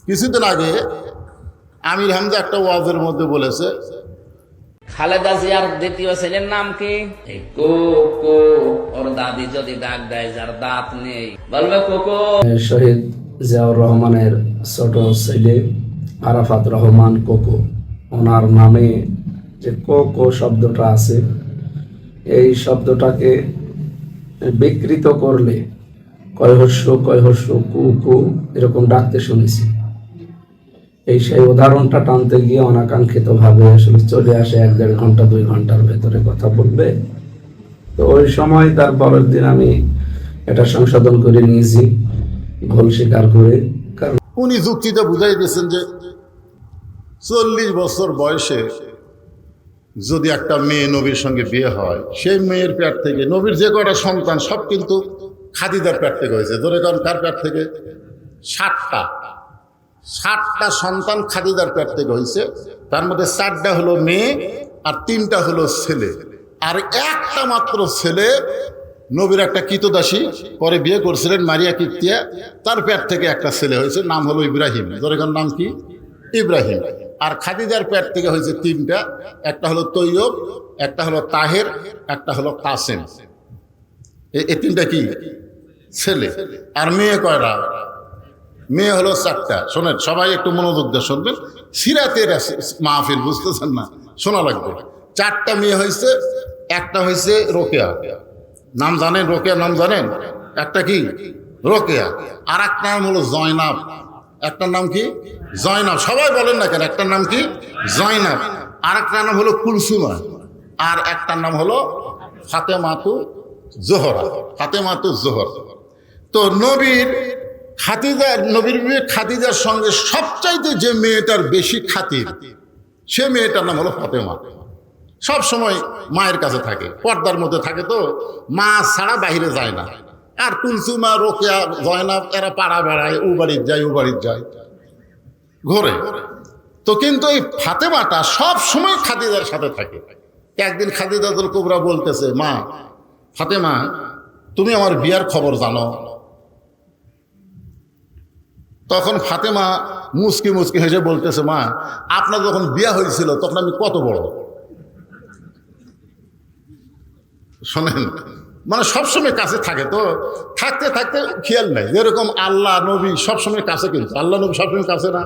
কিছুদিন আগে আমির হামজা একটা ওয়াজের মধ্যে বলেছে, খালেদা জিয়ার দ্বিতীয় ছেলের নাম কি? কো কো। ওর দাদি যদি ডাক দেয় যার দাঁত নেই বলবে কোকো। শহীদ জিয়াউর রহমানের ছোট ছেলে আরাফাত রহমান কোকো, ওনার নামে যে কোকো শব্দটা আছে, এই শব্দটাকে বিকৃত করলে কয়হস্য কু কু এরকম ডাকতে শুনেছি। সেই উদাহরণটা টানতে গিয়ে অনাকাঙ্ক্ষিত ভাবে আসলে চলে আসে 1-1.5 ঘন্টা 2 ঘন্টার ভেতরে কথা বলবে। তো ওই সময় তার পরের দিন আমি এটা সংশোধন করে নিয়েছি, ভুল স্বীকার করে। কারণ উনি যুক্তিতে বুঝাই দিয়েছেন যে 40 বছর বয়সে যদি একটা মেয়ে নবীর সঙ্গে বিয়ে হয়, সেই মেয়ের পেট থেকে নবীর যে কটা সন্তান সব কিন্তু খাদিজার পেট থেকে হয়েছে। ধরে কারণ কার পেট থেকে? 60টা সন্তান খাদিজার পেট থেকে হয়েছে। তার মধ্যে 4টা হলো মেয়ে আর 3টা হলো ছেলে। আর একটা মাত্র ছেলে নবীর একটা কৃতদাসী পরে বিয়ে করছিলেন, মারিয়া কিপ্তিয়া, তার পেট থেকে একটা ছেলে হয়েছে, নাম হলো ইব্রাহিম। ধরে কার নাম কি? ইব্রাহিম। আর খাদিজার পেট থেকে হয়েছে 3টা, একটা হলো তৈয়ব, একটা হলো তাহের, একটা হলো কাসেম। এই 3টা কি ছেলে। আর মেয়ে কয়টা? মেয়ে হলো 4টা। শোনেন সবাই, একটু মনোযোগ দিয়ে শুনবেন, সিরাতের মাহফিল, বুঝতেছেন না? শোনা লাগবে। 4টা মেয়ে হয়েছে, একটা হয়েছে রোকেয়া, নাম জানেন? রোকেয়া নাম জানেন? একটা কি? রোকেয়া। আর একটা নাম হলো জয়নাব। একটার নাম কি? জয়নাব। সবাই বলেন না কেন? একটার নাম কি? জয়নাব। আর একটা নাম হলো কুলসুমা। আর একটার নাম হলো ফাতেমাতু জোহরা। ফাতেমাতু জোহর। তো নবীর বিবি খাদিজার সঙ্গে সবচাইতে যে মেয়েটার বেশি খাতির, সে মেয়েটার নাম হলো ফাতেমা। সব সময় মায়ের কাছে থাকে, পর্দার মধ্যে থাকে, তো মা ছাড়া বাইরে যায় না। আর কুলসুমা, রোকেয়া, জয়নাব এরা পাড়া বেড়ায়, ও বাড়ির যায় ঘোরে। তো কিন্তু এই ফাতেমাটা সব সময় খাদিজার সাথে থাকে। একদিন খাদিজাতুল কুবরা বলতেছে, মা ফাতেমা, তুমি আমার বিয়ার খবর জানো? তখন ফাতেমা মুচকি মুচকি হেসে বলতেছে, মা আপনার যখন বিয়া হয়েছিল তখন আমি কত বড়। শোনেন, মানে সবসময় কাছে থাকে, তো থাকতে থাকতে খেয়াল নাই। যেরকম আল্লাহ নবী সবসময় কাছে, কিন্তু আল্লাহ নবী সবসময় কাছে না।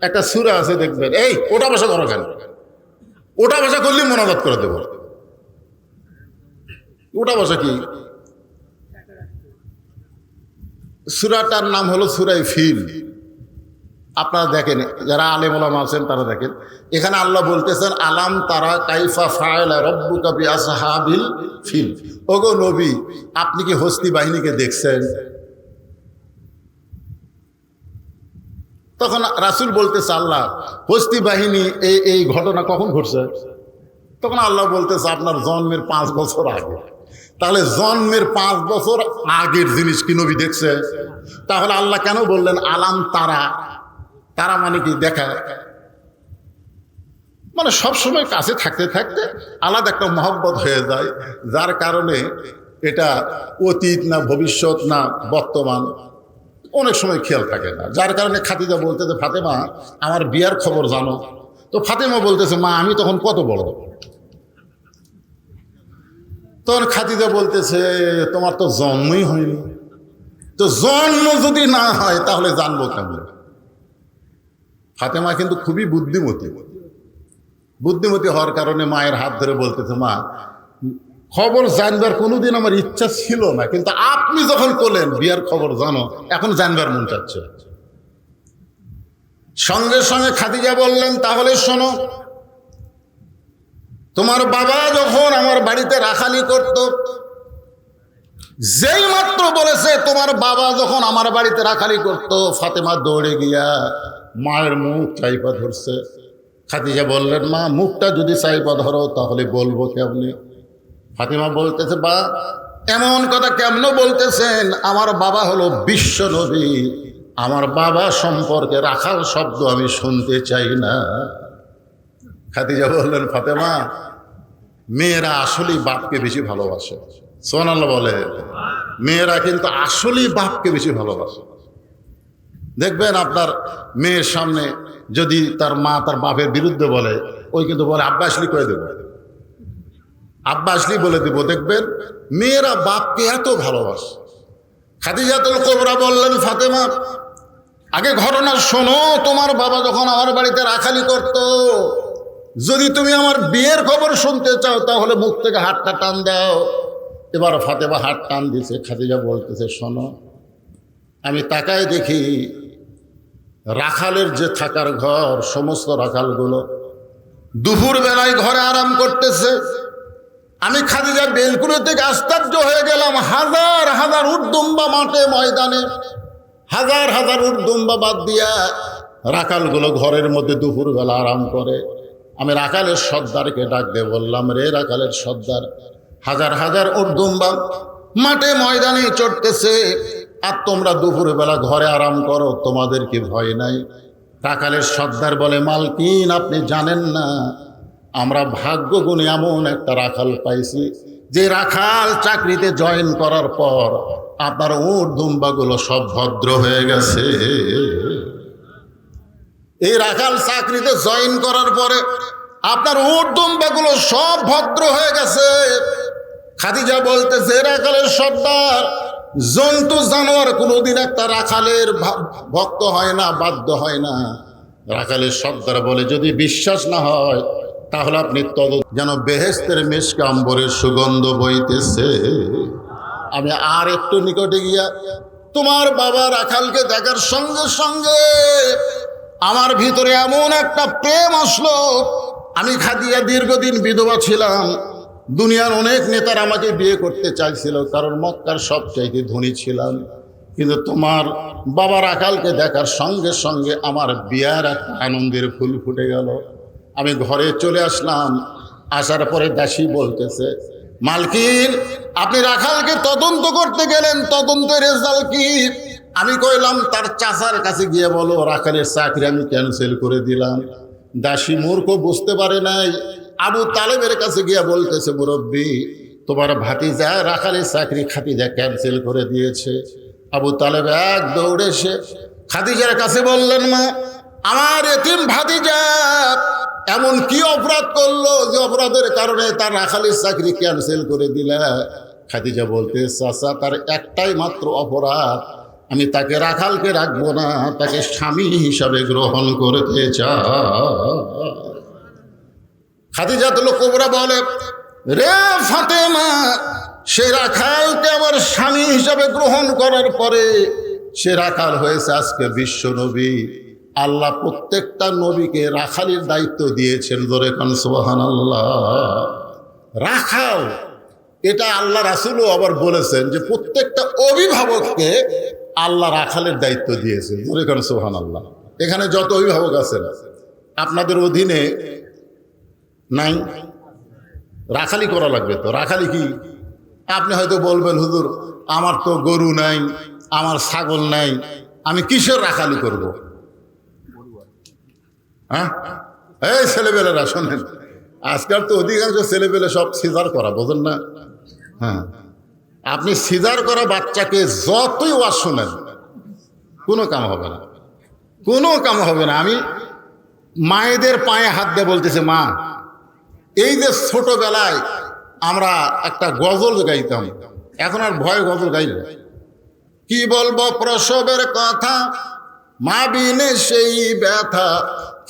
একটা সূরা আছে দেখবেন, এই ওটা বসা করো কেন? ওটা বসা করলে মোনাজাত করে দেব। ওটা বসা কি? সূরাটার নাম হলো সূরায়ে ফিল। আপনারা দেখেন, যারা আলেম ওলামা আছেন তারা দেখেন, এখানে আল্লাহ বলতেছেন, আলাম তারা কাইফা ফাআলা রাব্বুকা বিআসহাবিল ফিল। ওগো নবী, আপনি কি হস্তি বাহিনীকে দেখছেন? তখন রাসূল বলতেছে, আল্লাহ হস্তি বাহিনী এই ঘটনা কখন ঘটছে? তখন আল্লাহ বলতেছে, আপনার জন্মের 5 বছর আগে। তাহলে জন্মের 5 বছর আগের জিনিস কি নবী দেখছে? তাহলে আল্লাহ কেন বললেন আলাম তারা? তারা মানে কি? দেখা। মানে সবসময় কাছে থাকতে থাকতে আলাদা একটা মহব্বত হয়ে যায়, যার কারণে এটা অতীত না ভবিষ্যৎ না বর্তমান অনেক সময় খেয়াল থাকে না। যার কারণে খাদিজা বলতেছে, ফাতেমা আমার বিয়ার খবর জানো? তো ফাতেমা বলতেছে, মা আমি তখন কত বড়? তখন খাদিজা বলতেছে, তোমার তো জন্মই হয়নি। তো জন্ম যদি না হয় তাহলে জানবো কেমন? ফাতেমা কিন্তু খুবই বুদ্ধিমতী হওয়ার কারণে মায়ের হাত ধরে বলতেছে, মা খবর জানবার কোনোদিন আমার ইচ্ছা ছিল না, কিন্তু আপনি যখন বললেন বিয়ার খবর জানো, এখন জানবার মন চাচ্ছে। সঙ্গে সঙ্গে খাদিজা বললেন, তাহলে শোনো, তোমার বাবা যখন আমার বাড়িতে রাখালি করত, যেই মাত্র বলেছে তোমার বাবা যখন আমার বাড়িতে রাখালি করত, ফাতেমা দৌড়ে গিয়া মায়ের মুখ চাইপা ধরছে। খাদিজা বললেন, মা মুখটা যদি চাইপা ধরো তাহলে বলবো কেমনে? ফাতেমা বলতেছে, বা এমন কথা কেমন বলতেছেন? আমার বাবা হলো বিশ্ব নবী, আমার বাবা সম্পর্কে রাখাল শব্দ আমি শুনতে চাই না। খাদিজা বললেন, ফাতেমা মেয়েরা আসলেই বাপকে বেশি ভালোবাসে। সুবহানাল্লাহ বলে, মেয়েরা কিন্তু আসলেই বাপকে বেশি ভালোবাসে। দেখবেন আপনার মেয়ের সামনে যদি তার মা তার বাপের বিরুদ্ধে বলে, ওই কিন্তু বলে আব্বা আসলি করে দেবো, আব্বা আসলি বলে দেব। দেখবেন মেয়েরা বাপকে এত ভালোবাসে। খাদিজাতুল কুবরা বললেন, ফাতেমা আগে ঘটনা শোনো, তোমার বাবা যখন আমার বাড়িতে রাখালি করত, যদি তুমি আমার বিয়ের খবর শুনতে চাও তাহলে মুখ থেকে হাতটা টান দাও। এবার ফাতেমা হাত টান দিছে। খাদিজা বলতেছে, শোনো, আমি তাকায় দেখি রাখালের যে থাকার ঘর, সমস্ত রাখালগুলো দুপুর বেলায় ঘরে আরাম করতেছে। আমি খাদিজা বেলকুনি থেকে আশ্চর্য হয়ে গেলাম। হাজার হাজার উটদুম্বা মাঠে ময়দানে, হাজার হাজার উটদুম্বা বাদ দিয়া রাখালগুলো ঘরের মধ্যে দুপুর বেলা আরাম করে। আমি রাখালের সর্দারকে ডাক দিয়ে বললাম, রে রাখালের সর্দার, হাজার হাজার উটদুম্বা মাঠে ময়দানে চড়তেছে, আর তোমরা দুপুরবেলা ঘরে আরাম করো, তোমাদের কি ভয় নাই? রাখালের সর্দার বলে, মালকিন আপনি জানেন না, আমরা ভাগ্য গুণে এমন একটা রাখাল পাইছি, যে রাখাল চাকরিতে জয়েন করার পর আপনার উট দুম্বাগুলো সব ভদ্র হয়ে গেছে। এই রাখাল চাকরিতে জয়েন করার পরে আপনার উট দুম্বাগুলো সব ভদ্র হয়ে গেছে। খাদিজা বলতেছে, রাখালের সর্দার, জন্তু জানোয়ার কোনোদিন একটা রাখালের ভক্ত হয় না, বাধ্য হয় না। রাখালের সর্দার বলে, যদি বিশ্বাস না হয় তাহলে আপনি যেন বেহেশতের মেশকে আম্বরের সুগন্ধ বইতেছে। আমি আর একটু নিকটে গিয়া তোমার বাবা রাখালকে দেখার সঙ্গে সঙ্গে আমার ভিতরে এমন একটা প্রেম আসলো। আমি খাদিজা দীর্ঘদিন বিধবা ছিলাম, দুনিয়ার অনেক নেতারা আমাকে বিয়ে করতে চাইছিল, কারণ মক্কার সবচাইতে ধনী ছিলাম, কিন্তু তোমার বাবা রাখালকে দেখার সঙ্গে সঙ্গে আমার বিয়ার একটা আনন্দের ফুল ফুটে গেল। আমি ঘরে চলে আসলাম। আসার পরে দাসী বলতেছে, মালকিন আপনি রাখালকে তদন্ত করতে গেলেন, তদন্তের রেজাল্ট কি? আমি কইলাম, তার চাচার কাছে গিয়ে বলো রাখালের চাকরি আমি ক্যান্সেল করে দিলাম। দাসী মূর্খ, বুঝতে পারে নাই। আবু তালেবের কাছে গিয়ে বলতেছে, মুরব্বী তোমার ভাতিজা রাখালের চাকরি খাদিজা ক্যান্সেল করে দিয়েছে। আবু তালেব এক দৌড়ে এসে খাদিজার কাছে বললেন, মা আমার এতিম ভাতিজা এমন কি অপরাধ করলো যে অপরাধের কারণে তার রাখালের চাকরি ক্যান্সেল করে দিলা? খাদিজা বলতে, চাচা তার একটাই মাত্র অপরাধ, আমি তাকে রাখালকে রাখবো না, তাকে স্বামী হিসাবে গ্রহণ করতে চাই। খাদিজাতুল কুবরা বলে, রে ফাতেমা, সে রাখালকে আমার স্বামী হিসাবে গ্রহণ করার পরে সে রাখাল হয়েছে আজকে বিশ্ব নবী। আল্লাহ প্রত্যেকটা নবীকে রাখালির দায়িত্ব দিয়েছেন, ধরে কান সুবহানাল্লাহ। রাখাল এটা আল্লাহ রাসূলও আবার বলেছেন যে প্রত্যেকটা অভিভাবককে আল্লাহ রাখালের দায়িত্ব দিয়েছেন, ধরে কান সুবহানাল্লাহ। এখানে যত অভিভাবক আছেন আপনাদের অধীনে নাই, রাখালি করা লাগবে। তো রাখালি কি? আপনি হয়তো বলবেন, হুজুর আমার তো গরু নাই, আমার ছাগল নাই, আমি কিসের রাখালি করব? হ্যাঁ, এই ছেলেবেলেরা শোনেন, আজকাল তো অধিকাংশ ছেলেবেলে সব সিজার করা, বোঝেন না? হ্যাঁ, আপনি সিজার করা বাচ্চাকে যতই ওয়াজ শোনেন কোনো কাম হবে না, কোনো কাম হবে না। আমি মায়েদের পায়ে হাত দিয়ে বলতেছে, মা এই যে ছোটবেলায় আমরা একটা গজল গাইতাম, এখন আর ভয় গজল গাই না। কি বলবো প্রসবের কথা, মা বিনে সেই ব্যথা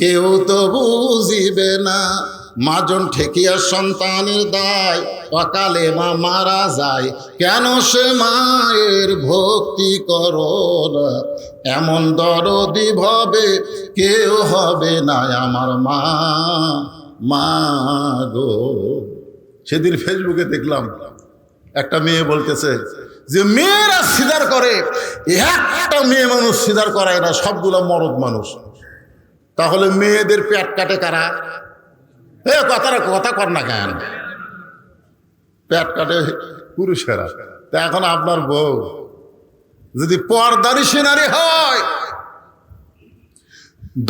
কেউ তো বুঝিবে না, মাজন ঠেকিয়া সন্তানের দায়, অকালে মা মারা যায়, কেন সে মায়ের ভক্তি করো না, এমন দরদি ভাবে কেউ হবে না আমার মা, মা গো। সেদিন ফেসবুকে দেখলাম একটা মেয়ে বলতেছে যে মেয়েরা সিজার করে, একটা মেয়ে মানুষ সিজার করায় না, সবগুলো মরদ মানুষ। তাহলে মেয়েদের পেট কাটে কারা? কথা কর না কেন? পেট কাটে পুরুষেরা। তা এখন আপনার বউ যদি পর্দারি নারী হয়,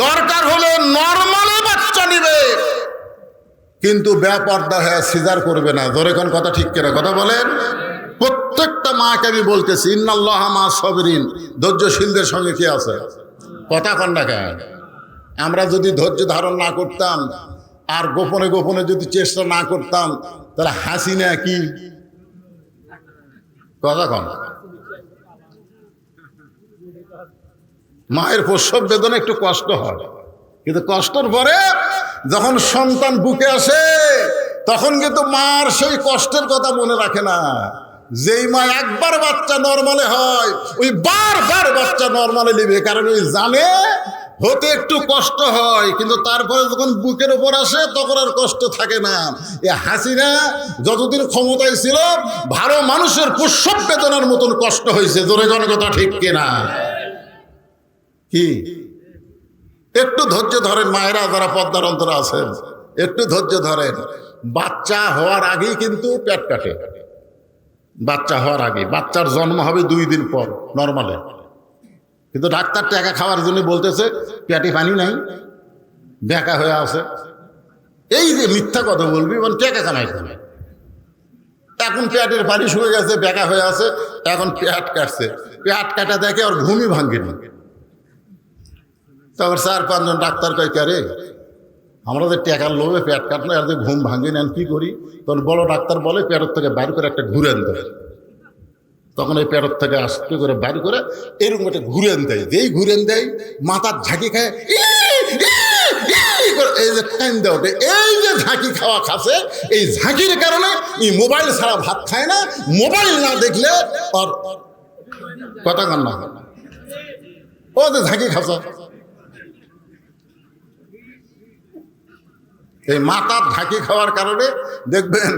দরকার হলে নর্মালি বাচ্চা নিবে, কিন্তু বেপর্দা হয়ে সিজার করবে না। ধরে কোন কথা ঠিক কিনা কথা বলেন? প্রত্যেকটা মাকে আমি বলতেছি, ইন্নাল্লাহা মা সাবিরিন, ধৈর্যশীলদের সঙ্গে কি আছে? কথা কন না কেন? আমরা যদি ধৈর্য ধারণ না করতাম আর গোপনে গোপনে যদি চেষ্টা না করতাম, তাহলে হাসিনা কি? কথা কন। মায়ের প্রসব বেদনা একটু কষ্ট হয়, কিন্তু কষ্টের পরে যখন সন্তান বুকে আসে তখন কিন্তু মার সেই কষ্টের কথা মনে রাখে না। যেই মা একবার বাচ্চা নর্মালে হয়, ওই বারবার বাচ্চা নর্মালে নিবে, কারণ ওই জানে হতে একটু কষ্ট হয়, কিন্তু তারপরে যখন বুকের উপর আসে তখন আর কষ্ট থাকে না। এ হাসিনা যতদিন ক্ষমতায় ছিল, ভালো মানুষের প্রসব বেদনার মতন কষ্ট হয়েছে। জোরে জন কথা ঠিক কিনা? কি একটু ধৈর্য ধরেন মায়েরা, যারা পদ্মার অন্তরে আছেন, একটু ধৈর্য ধরেন। বাচ্চা হওয়ার আগেই কিন্তু পেট কাটে। বাচ্চা হওয়ার আগে, বাচ্চার জন্ম হবে 2 দিন পর নর্মালে, কিন্তু ডাক্তার টাকা খাওয়ার জন্য বলতেছে পেটে পানি নাই, বেঁকা হয়ে আছে। এই যে মিথ্যা কথা বলবি, মানে টাকা কামাই করে। এখন পেটের পানি শুয়ে গেছে, বেঁকা হয়ে আছে, এখন পেট কাটছে। পেট কাটা দেখে আর ঘুমই ভাঙ্গেনি। তারপর 4-5 জন ডাক্তার কয়, কে রে, আমরা যে টাকার লোভে পেট কাটলো, আর যে ঘুম ভাঙে নেন, কি করি? তখন বড় ডাক্তার বলে পেটের থেকে বাইর করে একটা ঘুরে আনতে হয়। তখন এই পেটের থেকে আস্তে করে বাইর করে এরকম একটা ঘুরে আনতে হয়। যেই ঘুরে আনতে হয়, মাথার ঝাঁকি খায়, এই যে খাইন দেওয়া, এই যে ঝাঁকি খাওয়া খাচ্ছে, এই ঝাঁকির কারণে এই মোবাইল ছাড়া ভাত খায় না। মোবাইল না দেখলে আর কথা কান না, ও যে ঝাঁকি খাচ্ছে, এই মাথার ঝাঁকি খাওয়ার কারণে দেখবেন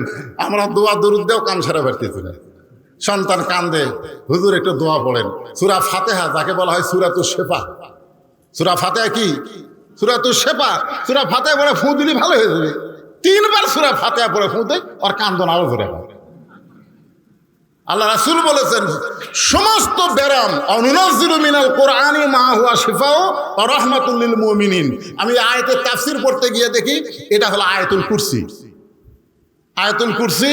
আমরা দোয়া দরুদ দেও কান সারা পারতেছি না। সন্তান কান্দে, হুজুর একটু দোয়া পড়েন। সূরা ফাতিহা, যাকে বলা হয় সূরাতুশ শিফা। সূরা ফাতিহা কি? সূরাতুশ শিফা। সূরা ফাতিহা পড়ে ফু দিলে ভালো হয়ে যাবে। 3 বার সূরা ফাতিহা পড়ে ফু দেয়, আর কান্দন আরো ধরে হয়। আল্লাহ রাসূল বলেছেন, সমস্ত ব্যারাম অনুনাজ্জিলু মিনাল কোরআনি মা হুয়া শিফাউ ওয়া রাহমাতুল লিল মুমিনিন। আমি আয়াতের তাফসীর পড়তে গিয়ে দেখি এটা হলো আয়াতুল কুরসি। আয়াতুল কুরসি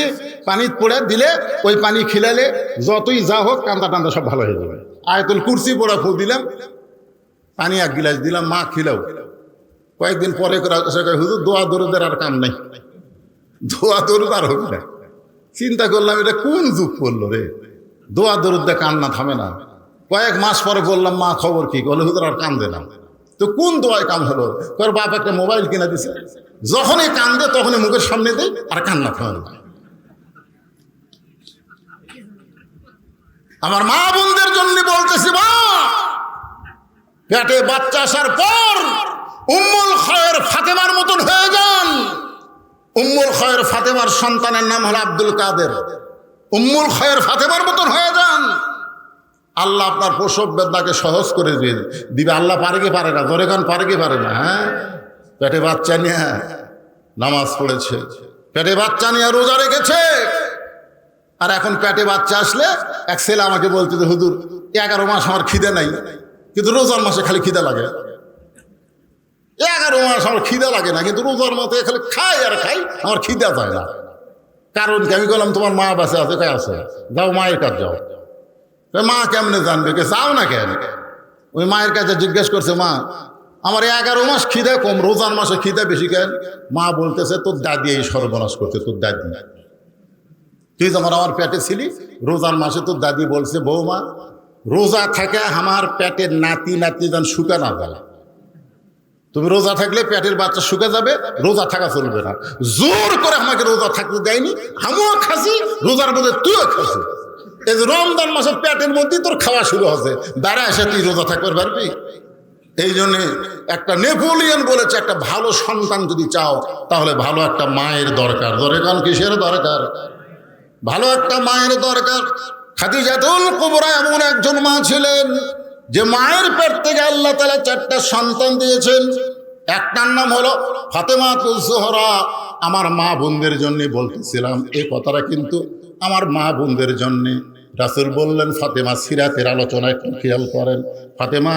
পানি পড়ে দিলে, ওই পানি খিলালে যতই যা হোক কান্দা টান্দা সব ভালো হয়ে যাবে। আয়াতুল কুরসি পড়া ফু দিলাম, পানি 1 গিলাস দিলাম, মা খিলাও। কয়েকদিন পরে হুজুর দোয়া দরুদের আর কাম নাই, দোয়া দরুদ আর হবে না। চিন্তা করলাম এটা কোন যুগ পড়লো রে, দোয়া দরুদে কান্না থামে না। কয়েক মাস পরে বললাম, মা খবর কি? বলে হুজুর আর কান্দে না। তো কোন দোয়ায় কাম হলো? তোর বাপ একটা মোবাইল কিনে দিছে, যখনই কান্দে তখনই মুখের সামনে দেয়, আর কান্না থামে না। আমার মা বোনদের জন্য বলতেছি, মা পেটে বাচ্চা আসার পর উম্মুল খায়ের ফাতেমার মতন হয়ে যান। উম্মুল খায়ের ফাতেমার সন্তানের নাম হলো আব্দুল কাদের। উম্মুল খায়ের ফাতেমার মতন হয়ে যান। আল্লাহ আপনার প্রসব বেদনাকে সহজ করে দিবে। আল্লাহ পারে কি পারে না? ধরে খান পারে কি পারে না? হ্যাঁ, পেটে বাচ্চা নিয়ে নামাজ পড়েছে, পেটে বাচ্চা নিয়ে রোজা রেখেছে, আর এখন পেটে বাচ্চা আসলে এক ছেলে আমাকে বলতে, হুজুর 11 মাস আমার খিদে নাই, কিন্তু রোজার মাসে খালি খিদে লাগে। 11 মাস আমার খিদে লাগে না, কিন্তু রোজার মাসে খালি খাই আর খাই, আমার খিদে যায় না। কারণ কি? আমি বললাম, তোমার মা বাসে আছে? কে আছে? যাও মায়ের কাছে যাও। মা কেমনে জানবে? কে যাও না কেন? ওই মায়ের কাছে জিজ্ঞেস করছে, মা আমার 11 মাস খিদে কম, রোজার মাসে খিদে বেশি কেন? মা বলতেছে, তোর দাদি এই সর্বনাশ করছে, তোর দাদি। তুই যখন আমার পেটে ছিলি, রোজার মাসে তোর দাদি বলছে, বৌমা রোজা থাকে আমার পেটের নাতি নাতি যেন শুকা না যায়। তুমি রোজা থাকলে পেটের বাচ্চা শুকে যাবে, রোজা থাকা চলবে না। জোর করে আমাকে রোজা থাকতে দেয়নি, আমিও খাসি, রোজার মধ্যে তুইও খাসি। এই যে রমজান মাসের পেটের মধ্যে তোর খাওয়া শুরু হচ্ছে, দাঁড়া এসে তুই রোজা থাকতে পারবি? এই জন্যে একটা নেপোলিয়ন বলেছে, একটা ভালো সন্তান যদি চাও তাহলে ভালো একটা মায়ের দরকার। দরকার কিসের দরকার? ভালো একটা মায়ের দরকার। খাদিজাতুল কুবরা এমন একজন মা ছিলেন যে মায়ের পেট থেকে আল্লাহ তাআলা 4টা সন্তান দিয়েছেন। একটার নাম হলো ফাতেমাতুজ জোহরা। আমার মা বোনদের জন্য বলতেছিলাম, এই কথাটা কিন্তু আমার মা বোনদের জন্য। রাসূল বললেন, ফাতেমা সিরাতের আলোচনায় খেয়াল করেন, ফাতেমা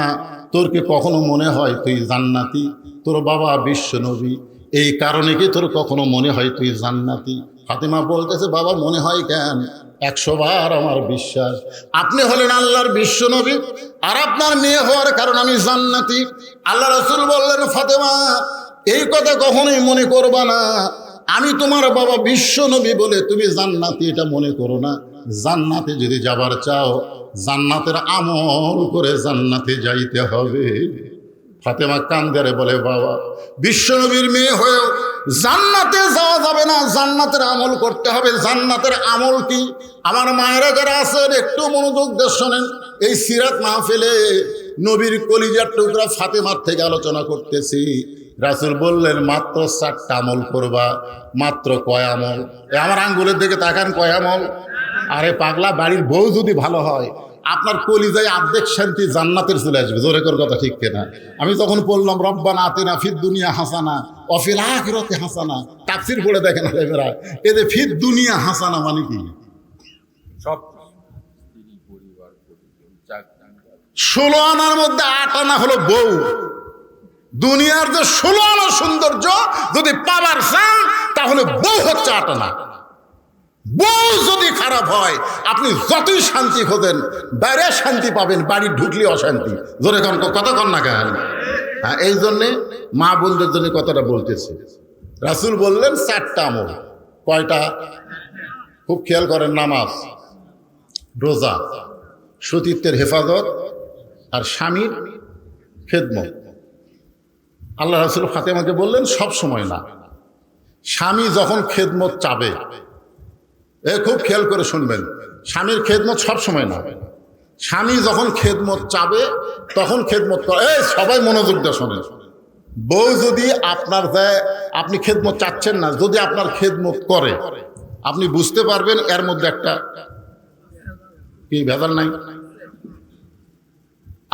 তোর কি কখনো মনে হয় তুই জান্নাতি? তোর বাবা বিশ্ব নবী, এই কারণে কি তোর কখনো মনে হয় তুই জান্নাতি? ফাতেমা বলতেছে, বাবা মনে হয় কেন? 100 বার আমার বিশ্বাস। আপনি হলেন আল্লাহর বিশ্ব নবী, আর আপনার মেয়ে হওয়ার কারণ আমি জান্নাতি। আল্লাহ রাসূল বললেন, ফাতেমা এই কথা কখনোই মনে করবা না, আমি তোমার বাবা বিশ্ব নবী বলে তুমি জান্নাতি এটা মনে করো না। জান্নাতে যদি যাবার চাও, জান্নাতের আমল করে জান্নাতে যাইতে হবে। ফাতেমা কান্দারে বলে, বাবা বিশ্বনবীর মেয়ে হয়েও জান্নাতে যাওয়া যাবে না, জান্নাতের আমল করতে হবে। জান্নাতের আমল কি? আমার মায়েরা যারা আছেন একটু মনোযোগ দিয়ে শোনেন। এই সিরাত মাহফিলে নবীর কলিজার টুকরা ফাতেমার থেকে আলোচনা করতেছি। রাসূল বললেন মাত্র 4টা আমল করবা। মাত্র কয় আমল? আমার আঙ্গুলের দিকে তাকান, কয় আমল? আরে পাগলা, বাড়ির বউ যদি ভালো হয় আপনার কলিজায় আর্ধেক শান্তি জান্নাতের চলে আসবে। জোরে কর কথা, ঠিক কিনা? আমি তখন বললাম রব্বানা আতিনা ফিদ দুনিয়া হাসানা ওয়া ফিল আখিরাতি হাসানা। তাফসীর পড়ে দেখেন আলেমেরা, এতে ফিদ দুনিয়া হাসানা মানে কি? সব 16 আনার মধ্যে 8 আনা হলো বউ। দুনিয়ার যে 16 আনা সৌন্দর্য যদি পাবার চান তাহলে বউ হচ্ছে 8 আনা। বউ যদি খারাপ হয় আপনি যতই শান্তি খোঁজেন বাইরে শান্তি পাবেন, বাড়ি ঢুকলে অশান্তি। জোরে কথা কন না কেন? হ্যাঁ, এই জন্যে মা বোনদের জন্য কথাটা বলতেছি। রাসূল বললেন 4টা আমল। কয়টা? খুব খেয়াল করেন, নামাজ, রোজা, সতীত্বের হেফাজত, আর স্বামীর খেদমত। আল্লাহ রাসূল ফাতেমাকে বললেন সব সময় না, স্বামী যখন খেদমত চাবে, খুব খেয়াল করে শুনবেন, স্বামীর খেদমত সব সময় না, স্বামী যখন খেদমত চাবে তখন খেদমত করে। সবাই মনোযোগ দিয়ে শোনেন। বউ যদি আপনার আপনি খেদমত চাচ্ছেন না, যদি আপনার খেদমত করে আপনি বুঝতে পারবেন এর মধ্যে একটা কি ভেজাল নাই।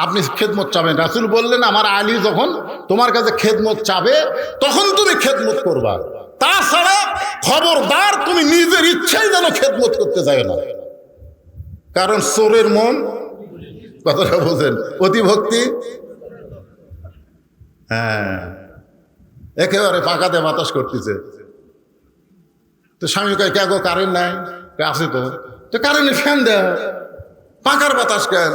আপনি খেদমত চাবেন। রাসূল বললেন আমার আলী যখন তোমার কাছে খেদমত চাবে তখন তুমি খেদমত করবা, তাছাড়া খবরদার তুমি নিজের ইচ্ছাই যেন খেদমত করতে যাবে না। কারণ চোরের মন, কথাটা বোঝেন, অতিভক্তি। হ্যাঁ, একেবারে ফাঁকাতে বাতাস করতেছে। তো স্বামী কয় কে গো কারেন্ট নাই? আছে তো কারেন্টের ফ্যান দেয়, পাখার বাতাস কেন?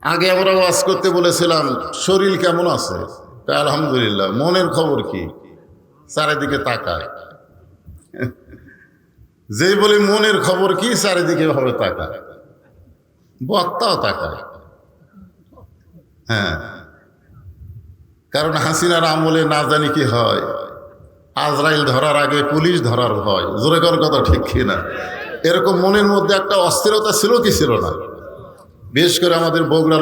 আগে আমরা ওয়াজ করতে বলেছিলাম শরীর কেমন আছে? আলহামদুলিল্লাহ। মনের খবর কি? চারিদিকে তাকায়। যেই বলি মনের খবর কি, চারিদিকে ভাবে তাকায়, বক্তাও তাকায়। হ্যাঁ, কারণ হাসিনার আমলে না জানি কি হয়, আজরাইল ধরার আগে পুলিশ ধরার ভয়। জোরে কর কথা, ঠিক কিনা? এরকম মনের মধ্যে একটা অস্থিরতা ছিল কি ছিল না? বিশেষ করে আমাদের বগুড়া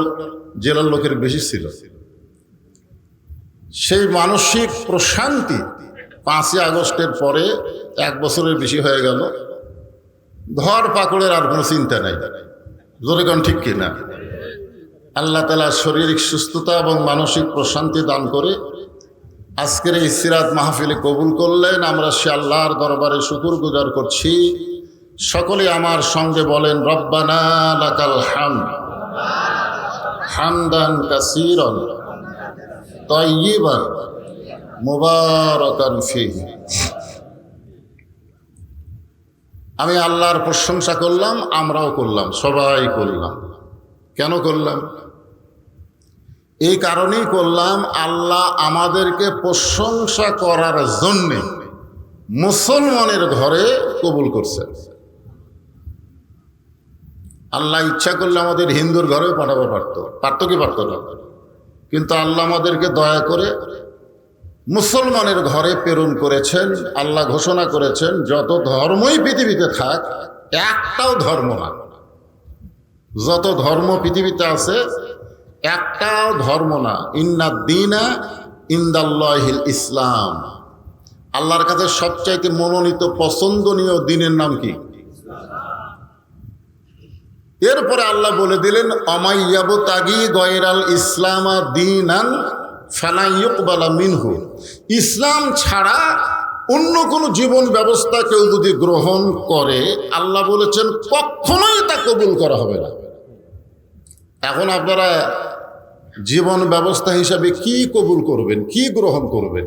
জেলার লোকের বেশি ছিল। সেই মানসিক প্রশান্তি 5ই আগস্টের পরে 1 বছরের বেশি হয়ে গেল, ধর পাকড়ের আর কোনো চিন্তা নাই। জোরে কোন ঠিক কিনা? আল্লাহ তাআলা শারীরিক সুস্থতা এবং মানসিক প্রশান্তি দান করে আজকের এই সিরাত মাহফিলে কবুল করলেন। আমরা সে আল্লাহর দরবারে শুকরগুজার করছি। সকলে আমার সঙ্গে বলেন রব্বানা লাকাল হামদ হামদান কাসীরান তাইয়িবান মুবারাকান ফীহি। আমি আল্লাহর প্রশংসা করলাম, আমরাও করলাম, সবাই করলাম। কেন করলাম? এই কারণেই করলাম, আল্লাহ আমাদেরকে প্রশংসা করার জন্যে মুসলমানের ঘরে কবুল করছেন। আল্লাহ ইচ্ছা করলে আমাদের হিন্দুর ঘরেও পাঠাতে পারতো কি পারতো না? কিন্তু আল্লাহ আমাদেরকে দয়া করে মুসলমানের ঘরে প্রেরণ করেছেন। আল্লাহ ঘোষণা করেছেন যত ধর্মই পৃথিবীতে থাক, একটাও ধর্ম না, যত ধর্ম পৃথিবীতে আছে একটাও ধর্ম না। ইন্নাদ দীনা ইনদাল্লাহিল ইসলাম। আল্লাহর কাছে সবচাইতে মনোনীত পছন্দনীয় দিনের নাম কি? এরপরে আল্লাহ বলে দিলেন অমাইয়াবতাগি গয়রাল ইসলামা দীনান ফালা ইউকবালা মিনহু। ইসলাম ছাড়া অন্য কোনো জীবন ব্যবস্থা কেউ যদি গ্রহণ করে, আল্লাহ বলেছেন কখনোই তা কবুল করা হবে না। এখন আপনারা জীবন ব্যবস্থা হিসাবে কি কবুল করবেন, কি গ্রহণ করবেন?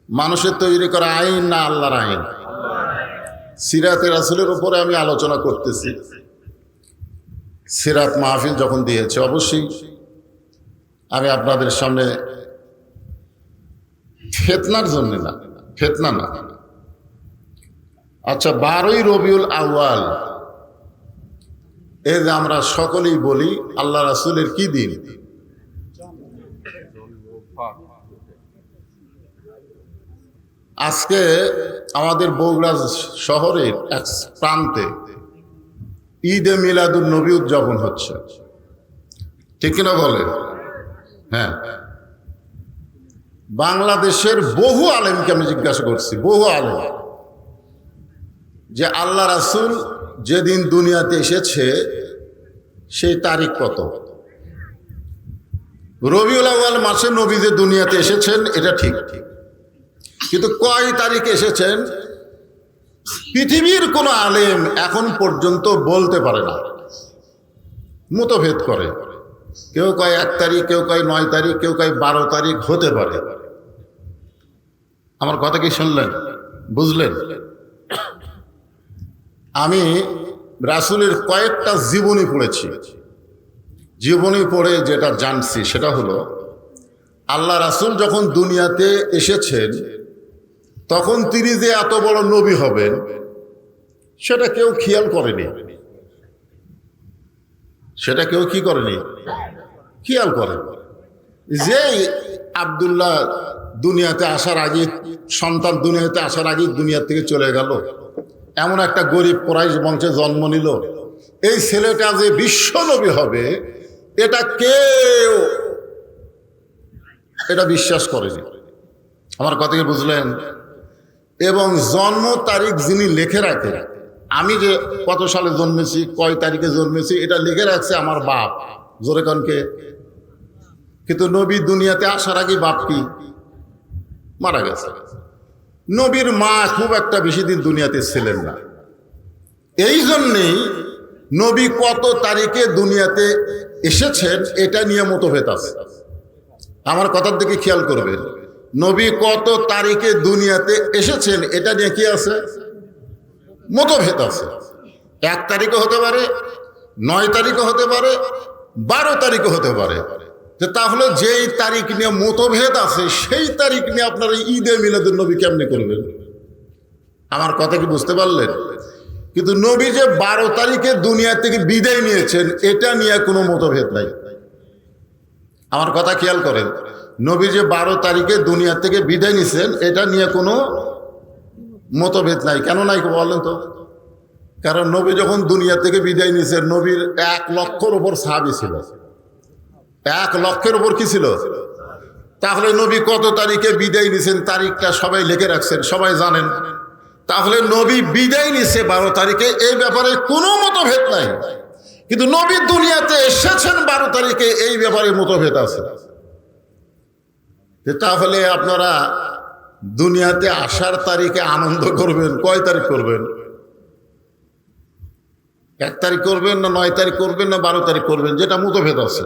মানুষের তৈরি করা আইন না আল্লাহর আইন? সিরাতে রাসূলের উপরে আমি আলোচনা করতেছি। সিরাত মাহফিল যখন দিয়েছে, অবশ্যই আমি আপনাদের সামনে ফিতনার জন্য না, ফিতনা না। আচ্ছা, 12ই রবিউল আউয়াল, এই যে আমরা সকলেই বলি আল্লাহ রাসূলের কি দিন? আজকে আমাদের বগুড়া শহরের এক প্রান্তে ঈদে মিলাদুন নবী উদযাপন হচ্ছে, ঠিক কিনা বলেন? হ্যাঁ, বাংলাদেশের বহু আলেমকে আমি জিজ্ঞাসা করছি, বহু আলেম, যে আল্লাহ রাসূল যেদিন দুনিয়াতে এসেছে সেই তারিখ কত? রবিউল আউয়াল মাসে নবী যে দুনিয়াতে এসেছেন এটা ঠিক, কিন্তু কয় তারিখে এসেছেন পৃথিবীর কোন আলেম এখন পর্যন্ত বলতে পারে না, মতভেদ করে। কেউ কয় 1 তারিখ, কেউ কয় 9 তারিখ, কেউ কয় 12 তারিখ হতে পারে। আমার কথা কি শুনলেন, বুঝলেন? আমি রাসূলের কয়েকটা জীবনী পড়েছি, জীবনী পড়ে যেটা জানছি সেটা হলো আল্লাহ রাসূল যখন দুনিয়াতে এসেছেন তখন তিনি যে এত বড় নবী হবেন সেটা কেউ খেয়াল করেনি, সেটা কেউ কি করেনি, খেয়াল করে। যে আব্দুল্লাহ দুনিয়াতে আসার আগে, সন্তান দুনিয়াতে আসার আগে দুনিয়া থেকে চলে গেল, এমন একটা গরিব কুরাইশ বংশে জন্ম নিল, এই ছেলেটা যে বিশ্ব নবী হবে এটা কেউ এটা বিশ্বাস করেনি। আমার কথা কি বুঝলেন? এবং জন্ম তারিখ যিনি লিখে রাখেন, আমি যে কত সালে জন্মেছি, কয় তারিখে জন্মেছি, এটা লিখে রাখছে আমার বাপ, জোরে কনকে। কিন্তু নবী দুনিয়াতে আসার আগে বাপ কি মারা গেছে। নবীর মা খুব একটা বেশি দিন দুনিয়াতে ছিলেন না, এই জন্যেই নবী কত তারিখে দুনিয়াতে এসেছেন এটা নিয়ে মতভেদ আছে। আমার কথার দিকে খেয়াল করবেন, নবী কত তারিখে দুনিয়াতে এসেছেন এটা নিয়ে কি আছে, মতভেদ আছে। 1 তারিখও হতে পারে, 9 তারিখও হতে পারে, 12 তারিখও হতে পারে। তাহলে যেই তারিখ নিয়ে মতভেদ আছে সেই তারিখ নিয়ে আপনারা ঈদে মিলাদুন নবী কেমনি করবেন? আমার কথা কি বুঝতে পারলেন? কিন্তু নবী যে 12 তারিখে দুনিয়া থেকে বিদায় নিয়েছেন এটা নিয়ে কোনো মতভেদ নাই। আমার কথা খেয়াল করেন, নবী যে 12 তারিখে দুনিয়া থেকে বিদায় নিয়েছেন এটা নিয়ে কোনো মতভেদ নাই। কেন নাই বলেন তো? কারণ নবী যখন দুনিয়া থেকে বিদায় নিয়েছেন নবীর 1 লক্ষর উপর সাহাবী ছিল, 1 লক্ষের উপর কি ছিল? তাহলে নবী কত তারিখে বিদায় নিয়েছেন তারিখটা সবাই লিখে রাখছেন, সবাই জানেন। তাহলে নবী বিদায় নিছে 12 তারিখে, এই ব্যাপারে কোনো মতভেদ নাই। কিন্তু নবী দুনিয়াতে এসেছেন 12 তারিখে, এই ব্যাপারে মতভেদ আছে। তাহলে আপনারা দুনিয়াতে আসার তারিখে আনন্দ করবেন, কয় তারিখ করবেন? 1 তারিখ করবেন না 9 তারিখ করবেন না 12 তারিখ করবেন, যেটা মতভেদ আছে।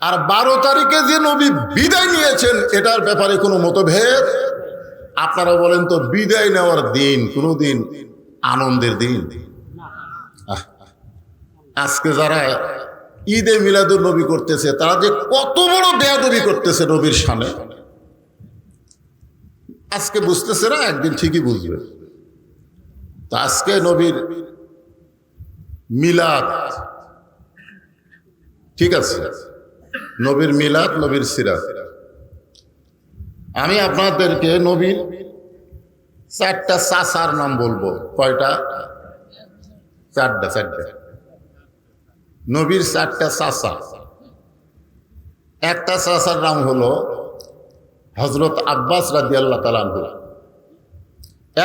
আর 12 তারিখে যে নবী বিদায় নিয়েছেন এটার ব্যাপারে কোনো মতভেদ। আপনারা বলেন তো, বিদায় নেওয়ার দিন কোনোদিন আনন্দের দিন? আজকে যারা ঈদে মিলাদুন নবী করতেছে তারা যে কত বড় বেয়াদবি করতেছে নবীর শানে, আজকে বুঝতেছে না, একদিন ঠিকই বুঝবে। তো আজকে নবীর মিলাদ, ঠিক আছে, নবীর মিলাদ, নবীর সিরাত। আমি আপনাদেরকে নবীর 4টা চাচার নাম বলবো। কয়টা? 4টা। নবীর 4টা চাচা। একটা চাচার নাম হলো হযরত আব্বাস রাদিয়াল্লাহু তাআলা আনহু।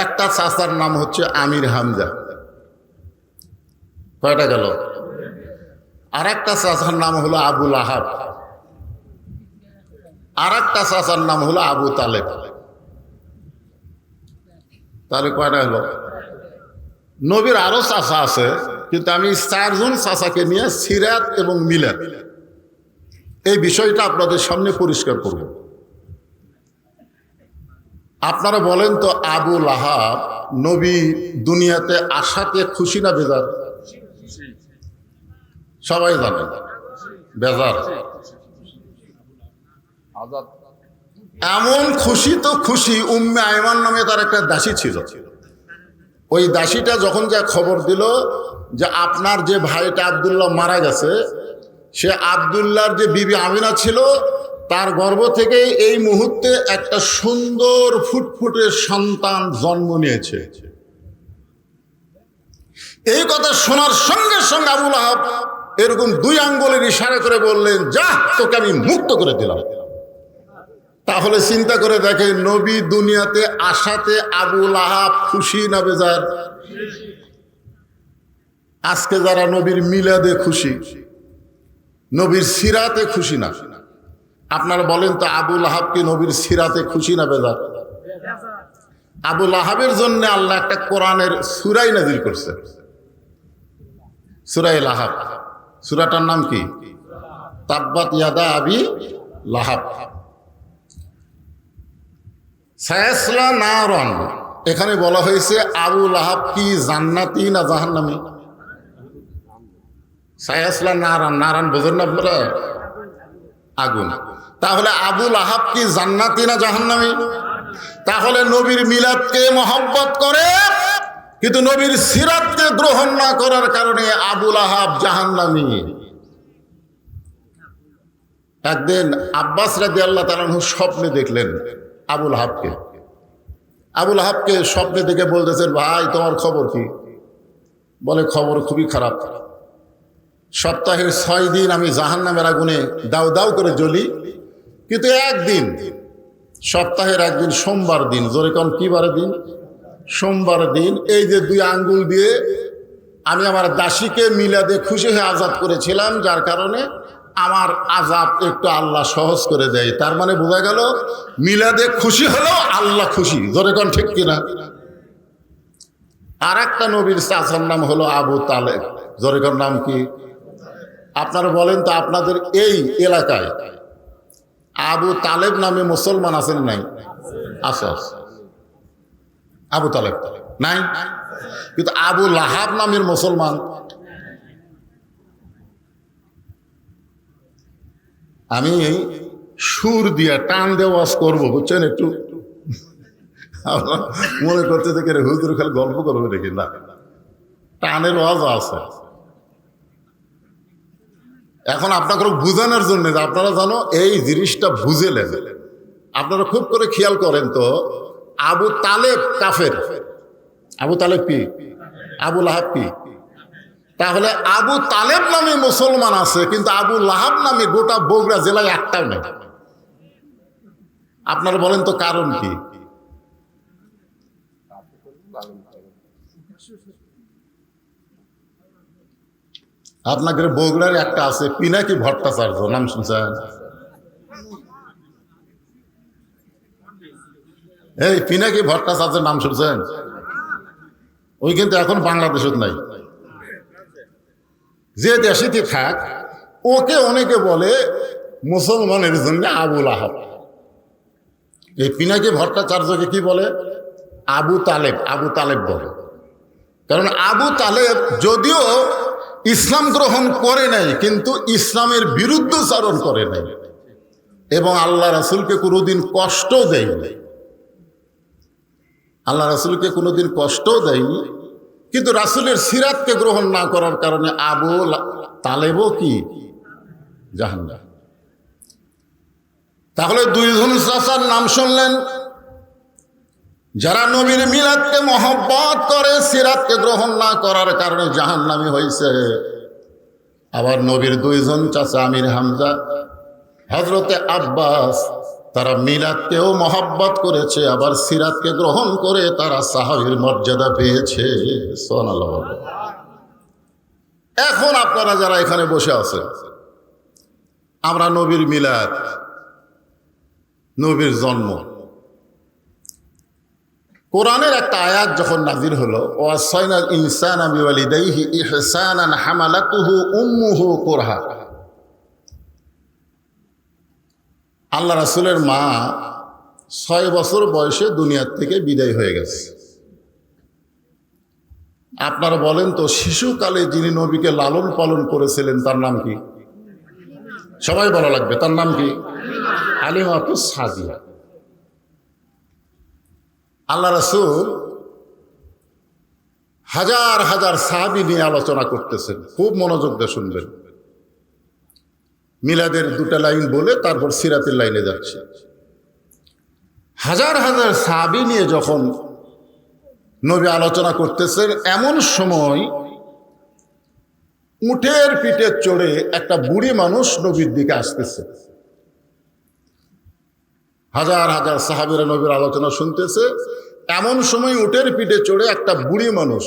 একটা চাচার নাম হচ্ছে আমির হামজা। কয়টা গেল? আর একটা চাচার নাম হলো আবু লাহাব। আর একটা চাচার নাম হলো আবু তালেব। তাহলে কয়টা হলো? নবীর আরো চাচা আছে, কিন্তু আমি 4 জন চাচাকে নিয়ে সিরাত এবং মিলাদ এই বিষয়টা আপনাদের সামনে পরিষ্কার করব। আপনারা বলেন তো, আবু লাহাব নবী দুনিয়াতে আসাতে খুশি না বেজার? সবাই জানেন বেজার। এমন খুশি তো খুশি, উম্মে আইমান নামে তার একটা দাসী ছিল। ওই দাসীটা যখন যা খবর দিল যে আপনার যে ভাইটা আব্দুল্লাহ মারা গেছে, সে আব্দুল্লাহর যে বিবি আমিনা ছিল তার গর্ভ থেকে এই মুহূর্তে একটা সুন্দর ফুটফুটে সন্তান জন্ম নিয়েছে, এই কথা শোনার সঙ্গে সঙ্গে আবু লাহাব এরকম 2 আঙ্গুলের ইশারা করে বললেন, যা, তোকে আমি মুক্ত করে দিলাম। তাহলে চিন্তা করে দেখে, নবী দুনিয়াতে আসাতে আবু লাহাব খুশি না বেজার? আজকে যারা নবীর মিলাদে খুশি, নবীর সিরাতে খুশি না, আপনারা বলেন তো আবু লাহাব কি নবীর সিরাতে খুশি না বেজার? আবু লাহাবের জন্য আল্লাহ একটা কোরআনের সূরা নাযিল করছে, সূরা লাহাব। সূরাটার নাম কি? তাব্বাত ইয়াদা আবি লাহাব। সায়াসলা নারন, এখানে বলা হয়েছে আবু লাহাব কি জান্নাতি না জাহান্নামী? সায়াসলা নারান, নারান বোঝেন না আপনারা? আগুন। তাহলে আবু লাহাব কি জান্নাতি না জাহান্নামী? তাহলে নবীর মিলাদকে মহব্বত করে কিন্তু নবীর সিরাতকে গ্রহণ না করার কারণে আবু লাহাব জাহান্নামী। একদিন আব্বাস রাদিয়াল্লাহু তাআলা আনহু স্বপ্নে দেখলেন আবু লাহাবকে। আবু লাহাবকে স্বপ্নে দেখে বলতেছেন, ভাই তোমার খবর কি? বলে, খবর খুবই খারাপ। সপ্তাহের 6 দিন আমি জাহান্নামের আগুনে দাউ দাউ করে জ্বলি, কিন্তু একদিন, সপ্তাহের একদিন সোমবার দিন, জোরে কোন কি বারে দিন? সোমবার দিন, এই যে 2 আঙ্গুল দিয়ে আমি আমার দাসীকে মিলাদে খুশি হয়ে আজাদ করেছিলাম, যার কারণে আমার আজাব একটু আল্লাহ সহজ করে দেয়। তার মানে বোঝা গেল মিলাদে খুশি হলেও আল্লাহ খুশি, জোরে কোন ঠিক কিনা? আর একটা নবীর চাচার নাম হলো আবু তালেব, জোরে কোন নাম কি? আপনারা বলেন তো, আপনাদের এই এলাকায় আবু তালেব নামে মুসলমান আছেন নাই? আছে, আছে। আবু তালেব নাই, কিন্তু আবু লাহাব নামের মুসলমান। আমি সুর দিয়া টান দেওয়াজ করবো, বুঝছেন? একটু মনে করতে থেকে হুজুর খালি গল্প করবে দেখি না, টানের ওয়াজ আছে। এখন আপনাকে বুঝানোর জন্য, আপনারা জানো এই জিনিসটা বুঝেলেন, আপনারা খুব করে খেয়াল করেন তো, আবু তালেব কাফের, আবু তালেব কি? আবু লাহাব কি? তাহলে আবু তালেব নামে মুসলমান আছে, কিন্তু আবু লাহাব নামে গোটা বগুড়া জেলায় একটাও নেই। আপনারা বলেন তো কারণ কি? আপনাদের বগুড়ার একটা আছে পিনাকি ভট্টাচার্য, নাম শুনছেন? এই পিনাকি ভট্টাচার্যের নাম শুনছেন? ওই কিন্তু এখন বাংলাদেশত নাই, যে দেশেতে থাক, ওকে অনেকে বলে মুসলমানের জন্য আবু লাহাব। এই পিনাকি ভট্টাচার্যকে কি বলে? আবু তালেব, আবু তালেব বলে। কারণ আবু তালেব যদিও ইসলাম গ্রহণ করে নাই, কিন্তু ইসলামের বিরুদ্ধচারণ করে নাই এবং আল্লাহ রাসূলকে কোনোদিন কষ্ট দেয়নি। আল্লাহ রাসূলকে কোনোদিন কষ্টও দেয়নি, কিন্তু রাসূলের সিরাতকে গ্রহণ না করার কারণে আবু তালেবও কি জাহান্নাম। তাহলে 2 জন চাচার নাম শুনলেন, যারা নবীর মিলাদকে মহব্বত করে, সিরাতকে গ্রহণ না করার কারণে জাহান্নামী হয়েছে। আবার নবীর 2 জন চাচা আমির হামজা, হযরতে আব্বাস, তারা মিলাদকেও মহব্বত করেছে, আবার সিরাতকে গ্রহণ করে তারা সাহাবীর মর্যাদা পেয়েছে। সুবহানাল্লাহ। এখন আপনারা যারা এখানে বসে আছেন, আমরা নবীর মিলাদ, নবীর জন্ম, কোরআনের একটা আয়াত যখন নাজির হলো, ওয়াসাইনাল ইনসানা বিওয়ালিদাইহি ইহসানান হামালাতুহু উম্মুহু কুরহা, আল্লাহ রাসূলের মা 6 বছর বয়সে দুনিয়ার থেকে বিদায় হয়ে গেছে। আপনারা বলেন তো, শিশুকালে যিনি নবীকে লালন পালন করেছিলেন তার নাম কি? সবাই বলা লাগবে, তার নাম কি? হালিমাতুস সাদিয়া। আল্লাহ রাসূল হাজার হাজার সাহাবী নিয়ে আলোচনা করতেছেন, খুব মনোযোগ দিয়ে শুনবেন। মিলাদের 2টা লাইন বলে তারপর সিরাতের লাইনে যাচ্ছে। হাজার হাজার সাহাবী নিয়ে যখন নবী আলোচনা করতেছেন, এমন সময় উটের পিঠে চড়ে একটা বুড়ি মানুষ নবীর দিকে আসতেছে। হাজার হাজার সাহাবীরা নবীর আলোচনা শুনতেছে, এমন সময় উটের পিঠে চড়ে একটা বুড়ি মানুষ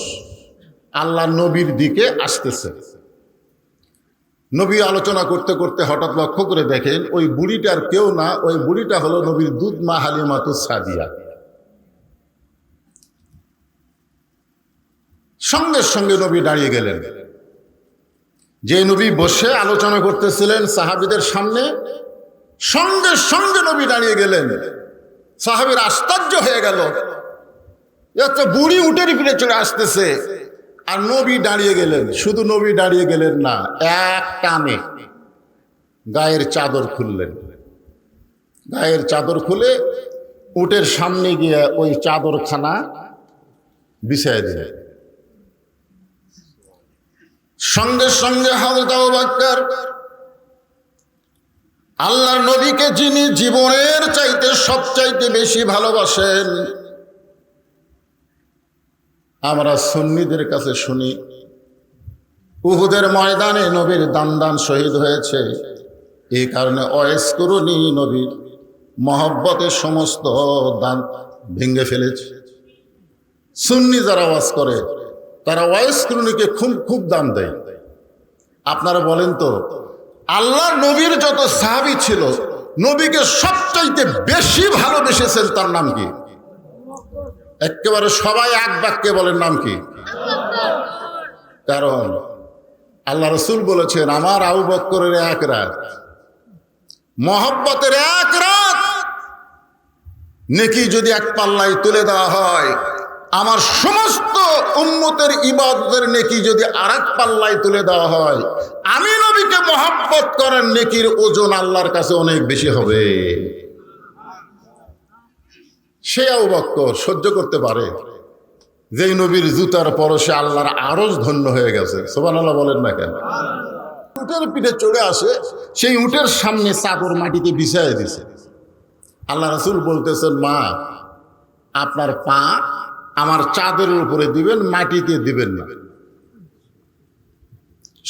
আল্লাহ নবীর দিকে আসতেছে। নবী আলোচনা করতে করতে হঠাৎ লক্ষ্য করে দেখেন ওই বুড়িটার কেউ না, ওই বুড়িটা হলো নবীর দুধ মা হালিমাতুস সাদিয়া। সঙ্গে সঙ্গে নবী দাঁড়িয়ে গেলেন। যে নবী বসে আলোচনা করতেছিলেন সাহাবীদের সামনে, সঙ্গে সঙ্গে নবী দাঁড়িয়ে গেলেন। সাহাবীরা আশ্চর্য হয়ে গেল, একটা বুড়ি উটের পিঠে চলে আসতেছে আর নবী দাঁড়িয়ে গেলেন। শুধু নবী দাঁড়িয়ে গেলেন না, এক টানে গায়ের চাদর খুললেন। গায়ের চাদর খুলে উটের সামনে গিয়ে ওই চাদরখানা বিছায় দিলেন। সঙ্গে সঙ্গে হযরত আবু বকর, আল্লাহর নবীকে যিনি জীবনের চাইতে সবচাইতে বেশি ভালোবাসেন, আমরা সুন্নিদের কাছে শুনি উহুদের ময়দানে নবীর দান শহীদ হয়েছে, এই কারণে ওয়াইস করুনি নবীর মহব্বতের সমস্ত দান ভেঙে ফেলেছে। সুন্নি যারা ওয়াজ করে তারা ওয়াইস করুনিকে খুব দাম দেয়। আপনারা বলেন তো, আল্লাহ নবীর যত সাহাবী ছিল, নবীকে সবচাইতে বেশি ভালোবেসেছেন তার নাম কি? একেবারে সবাই এক বাক্যে বলেন, নাম কি? কারণ আল্লাহ রাসূল বলেছেন, আমার আবু বকরের এক রাত, মহব্বতের এক রাত নেকি যদি এক পাল্লায় তুলে দেওয়া হয়, আমার সমস্ত উম্মতের ইবাদতের নেকি যদি আরেক পাল্লায় তুলে দেওয়া হয়, আমি নবীকে মহব্বত করার নেকির ওজন আল্লাহর কাছে অনেক বেশি হবে। সে আবু বকর সহ্য করতে পারে, যেই নবীর জুতার পরশে আল্লাহর আরশ ধন্য হয়ে গেছে। সুবহানাল্লাহ বলেন না কেন? উটের পিঠে চড়ে আসে, সেই উটের সামনে চাদর মাটিতে বিছায় দিছে। আল্লাহ রাসূল বলতেছেন, মা আপনার পা আমার চাদরের উপরে দিবেন, মাটিতে দিবেন না।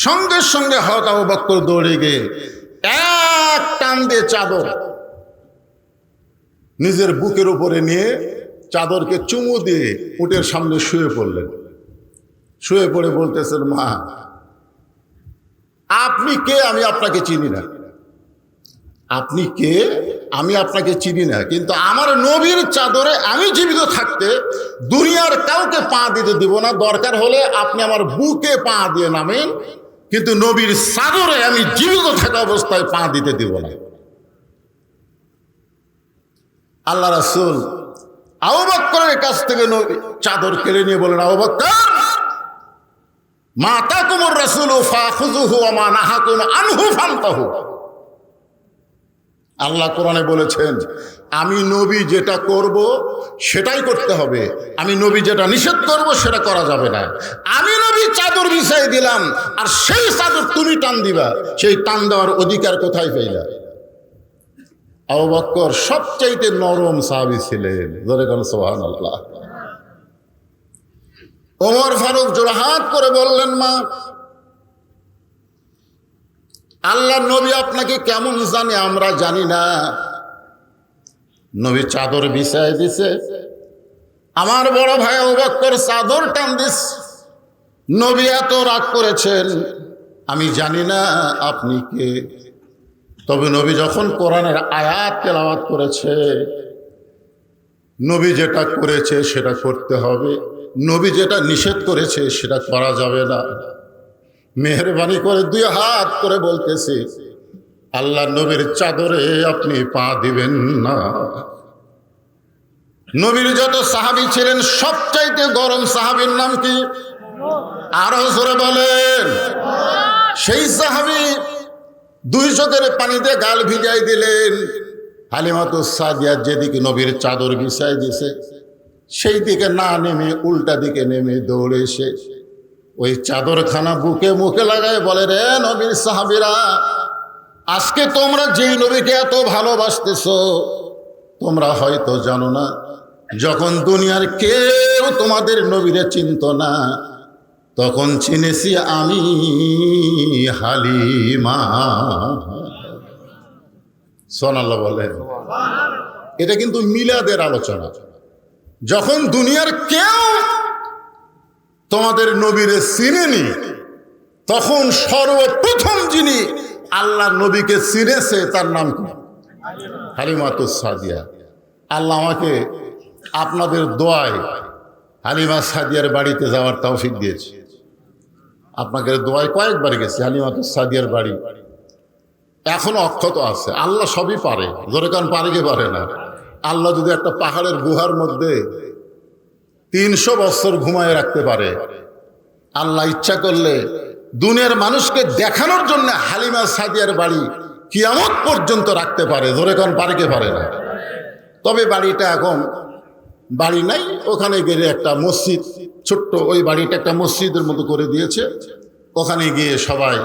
সঙ্গে সঙ্গে হযরত আবু বকর দৌড়ে গিয়ে এক টান দিয়ে চাদর নিজের বুকের উপরে নিয়ে চাদরকে চুমু দিয়ে উটের সামনে শুয়ে পড়লেন। শুয়ে পড়ে বলতেছেন, মা আপনি কে? আমি আপনাকে চিনি না। আপনি কে? আমি আপনাকে চিনি না, কিন্তু আমার নবীর চাদরে আমি জীবিত থাকতে দুনিয়ার কাউকে পা দিতে দিব না। দরকার হলে আপনি আমার বুকে পা দিয়ে নামেন, কিন্তু নবীর চাদরে আমি জীবিত থাকা অবস্থায় পা দিতে দিব না। আল্লাহ রাসূল আবু বকরের কাছ থেকে চাদর কেড়ে নিয়ে বলেন, আবু বকর, মা আতাকুমুর রাসূলু ফাখুযুহু ওয়া মা নাহাকুম আনহু ফান্তাহু। আল্লাহ কোরআনে বলেছেন, আমি নবী যেটা করব সেটাই করতে হবে, আমি নবী যেটা নিষেধ করব সেটা করা যাবে না। আমি নবী চাদর বিছাই দিলাম, আর সেই চাদর তুমি টান দিবা, সেই টান দেওয়ার অধিকার কোথায় পাইলা? আবু বকর সবচাইতে নরম সাহাবী ছিলেন, জোরে বলেন সুবহানাল্লাহ। ওমর ফারুক জোড়হাত করে বললেন, মা আল্লাহ নবী আপনাকে কেমন জানে আমরা জানি না। নবী চাদর বিছায় দিছে, আমার বড় ভাই আবু বকর চাদর টান দিস, নবী এত রাগ করেছেন, আমি জানি না আপনি কে। তবে নবী যখন কোরআনের আয়াত তেলাওয়াত করেছে, নবী যেটা করেছে সেটা করতে হবে, নবী যেটা নিষেধ করেছে সেটা করা যাবে না। মেহেরবানি করে 2 হাত করে বলতেছি, আল্লাহ নবীর চাদরে আপনি পা দিবেন না। নবীর যত সাহাবী ছিলেন সবচাইতে গরম সাহাবীর নাম কি? আরো জোরে বলেন। সেই সাহাবী 2 চোখের পানিতে গাল ভিজাই দিলেন। হালিমাতুস সাদিয়া যেদিকে নবীর চাদর বিছাই দিছে সেই দিকে না নেমে উল্টা দিকে নেমে দৌড়ে এসে ওই চাদরখানা বুকে মুখে লাগায় বলে, রে নবীর সাহাবীরা, আজকে তোমরা যেই নবীকে এত ভালোবাসতেছো তোমরা হয়তো জানো না, যখন দুনিয়ার কেউ তোমাদের নবীরে চিনত না তখন চিনেছি আমি হালিমা। সুবহানাল্লাহ বলেন। এটা কিন্তু মিলাদের আলোচনা। যখন দুনিয়ার কেউ তোমাদের নবীরে চিনেনি তখন সর্বপ্রথম যিনি আল্লাহ নবীকে চিনেছে তার নাম কি? হালিমাতুস সাদিয়া। আল্লাহ আমাকে আপনাদের দোয়ায় হালিমা সাদিয়ার বাড়িতে যাওয়ার তৌফিক দিয়েছে। আপনাকে দোয়ায় কয়েকবার গেছি। হালিমাতুস সাদিয়ার বাড়ি এখনো অক্ষত আছে। আল্লাহ সবই পারে, জোরে কান পারে কে পারে না? আল্লাহ যদি একটা পাহাড়ের গুহার মধ্যে 300 বছর ঘুমায় রাখতে পারে, আল্লাহ ইচ্ছা করলে দুনিয়ার মানুষকে দেখানোর জন্য হালিমা সাদিয়ার বাড়ি কিয়ামত পর্যন্ত রাখতে পারে, জোরে কান পারে কে পারে না? তবে বাড়িটা এখন বাড়ি নাই, ওখানে গেলে একটা মসজিদ, ছোট্ট ওই বাড়িটা একটা মসজিদের মতো করে দিয়েছে। ওখানে গিয়ে সবাই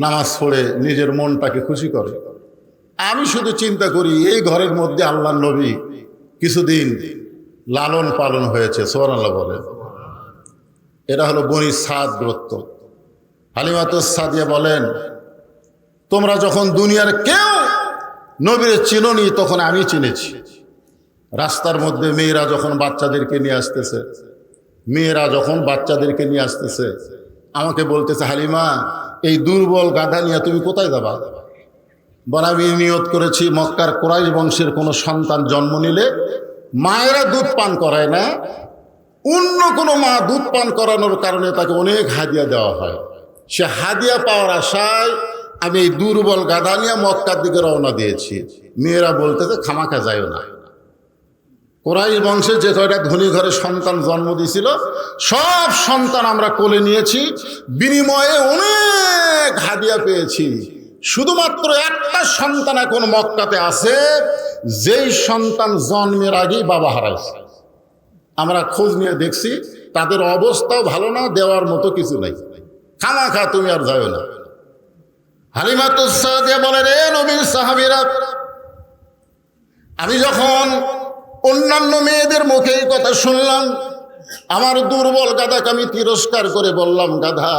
নামাজ পড়ে নিজের মনটাকে খুশি করে। আমি শুধু চিন্তা করি এই ঘরের মধ্যে আল্লাহর নবী কিছুদিন লালন পালন হয়েছে। সুবহানাল্লাহ বলে। এটা হলো বনি সাদ গোত্র। হালিমাতুস সাদিয়া বলেন, তোমরা যখন দুনিয়ার কেউ নবীর চিনোনি তখন আমি চিনেছি। রাস্তার মধ্যে মেয়েরা যখন বাচ্চাদেরকে নিয়ে আসতেছে আমাকে বলতেছে, হালিমা এই দুর্বল গাধা নিয়ে তুমি কোথায় যাবা? বলে, আমি নিয়ত করেছি মক্কার কুরাইশ বংশের কোনো সন্তান জন্ম নিলে মায়েরা দুধ পান করায় না, অন্য কোনো মা দুধ পান করানোর কারণে তাকে অনেক হাদিয়া দেওয়া হয়। সে হাদিয়া পাওয়ার আশায় আমি এই দুর্বল গাধা নিয়ে মক্কার দিকে রওনা দিয়েছি। মেয়েরা বলতেছে, খামাখা যায়ও না। কুরাইশ বংশে যে কয়টা ধনী ঘরে সন্তান জন্ম দিয়েছিল সব সন্তান আমরা কোলে নিয়েছি, বিনিময়ে অনেক হাদিয়া পেয়েছি। শুধুমাত্র একটা সন্তান এখন মক্কাতে আছে, যেই সন্তান জন্মের আগেই বাবা হারাইছে। আমরা খোঁজ নিয়ে দেখছি তাদের অবস্থাও ভালো না, দেওয়ার মতো কিছু নাই। খামাখা তুমি আর যাও না। হালিমাতুস সাদিয়া বলে, রে নবীর সাহাবীরা, আমি যখন অন্যান্য মেয়েদের মুখে এই কথা শুনলাম, আমার দুর্বল গাধাকে আমি তিরস্কার করে বললাম, গাধা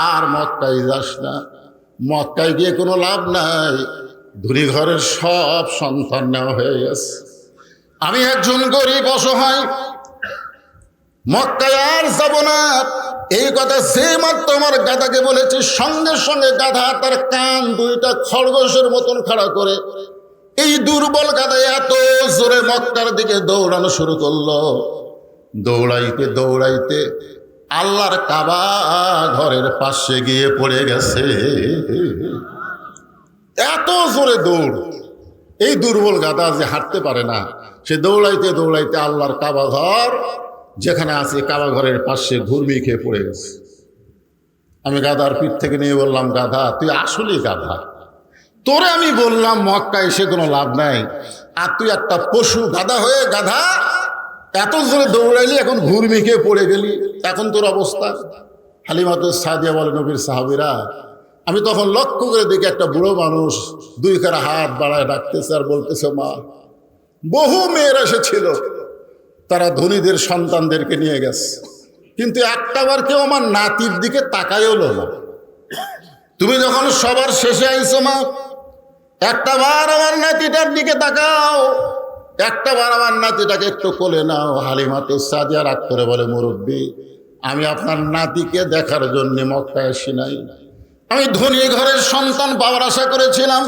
আর মক্কায় যাস না, মক্কায় গিয়ে কোনো লাভ নাই, ধনী ঘরের সব সন্তান নেওয়া হয়ে গেছে। আমি একজন গরিব অসহায়, মক্কায় আর যাব না। এই কথা যে মাত্র আমার গাধাকে বলেছে, সঙ্গে সঙ্গে গাধা তার কান দুইটা খরগোশের মতন খাড়া করে এই দুর্বল গাধা এত জোরে মক্কার দিকে দৌড়ানো শুরু করলো। দৌড়াইতে দৌড়াইতে আল্লাহর কাবা ঘরের পাশে গিয়ে পড়ে গেছে। এত জোরে দৌড়। এই দুর্বল গাধা যে হাঁটতে পারে না, সে দৌড়াইতে দৌড়াইতে আল্লাহর কাবা ঘর যেখানে আছে কাবা ঘরের পাশে ঘুরমি খেয়ে পড়ে গেছে। আমি গাধার পিঠ থেকে নিয়ে বললাম, গাধা তুই আসলেই গাধা, তোরে আমি বললাম মক্কা এসে কোনো লাভ নাই, আর তুই একটা পশু গাধা হয়ে গাধা এত জোরে দৌড়াইলি, এখন ঘুরমি খেয়ে পড়ে গেলি, এখন তোর অবস্থা। হালিমাতুস সাদিয়া বলে, নবীর সাহাবীরা, আমি তখন লক্ষ্য করে দেখি একটা বুড়ো মানুষ 2 খানা হাত বাড়ায় ডাকতেছে আর বলতেছে, মা। বহু মেয়েরা এসেছিল, তারা ধনীদের সন্তানদেরকে নিয়ে গেছে, কিন্তু একটাবার কেউ আমার নাতির দিকে তাকাইও না। তুমি যখন সবার শেষে আইছো মা, একটাবার আমার নাতিটার দিকে তাকাও, একটাবার আমার নাতিটাকে একটু কোলে নাও। হালিমাতুস সাদিয়া রাগ করে বলে, মুরব্বী, আমি আপনার নাতিকে দেখার জন্য মক্কায় আসি নাই, আমি ধনী ঘরের সন্তান পাওয়ার আশা করেছিলাম,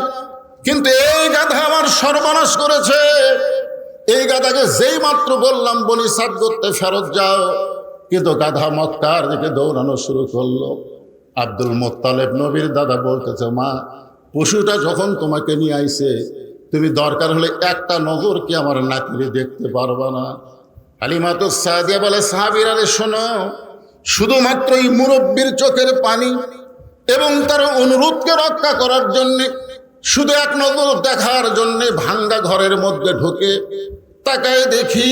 কিন্তু এই গাধা আমার সর্বনাশ করেছে। এই গাধাকে যেই মাত্র বললাম বনি সাদ করতে ফেরত যাও, কিন্তু গাধা মক্কার দিকে দৌড়ানো শুরু করলো। আব্দুল মুত্তালিব নবীর দাদা বলতেছে, মা, পশুটা যখন তোমাকে নিয়ে আইছে তুমি দরকার হলে একটা নজর কি আমার নাতিরে দেখতে পারবা না? হালিমাতুস সাদিয়া বলে, সাহাবীরা রে শোনো, শুধুমাত্র এই মুরব্বীর চোখের পানি এবং তার অনুরোধকে রক্ষা করার জন্যে, শুধু এক নজর দেখার জন্যে ভাঙ্গা ঘরের মধ্যে ঢুকে তাকায় দেখি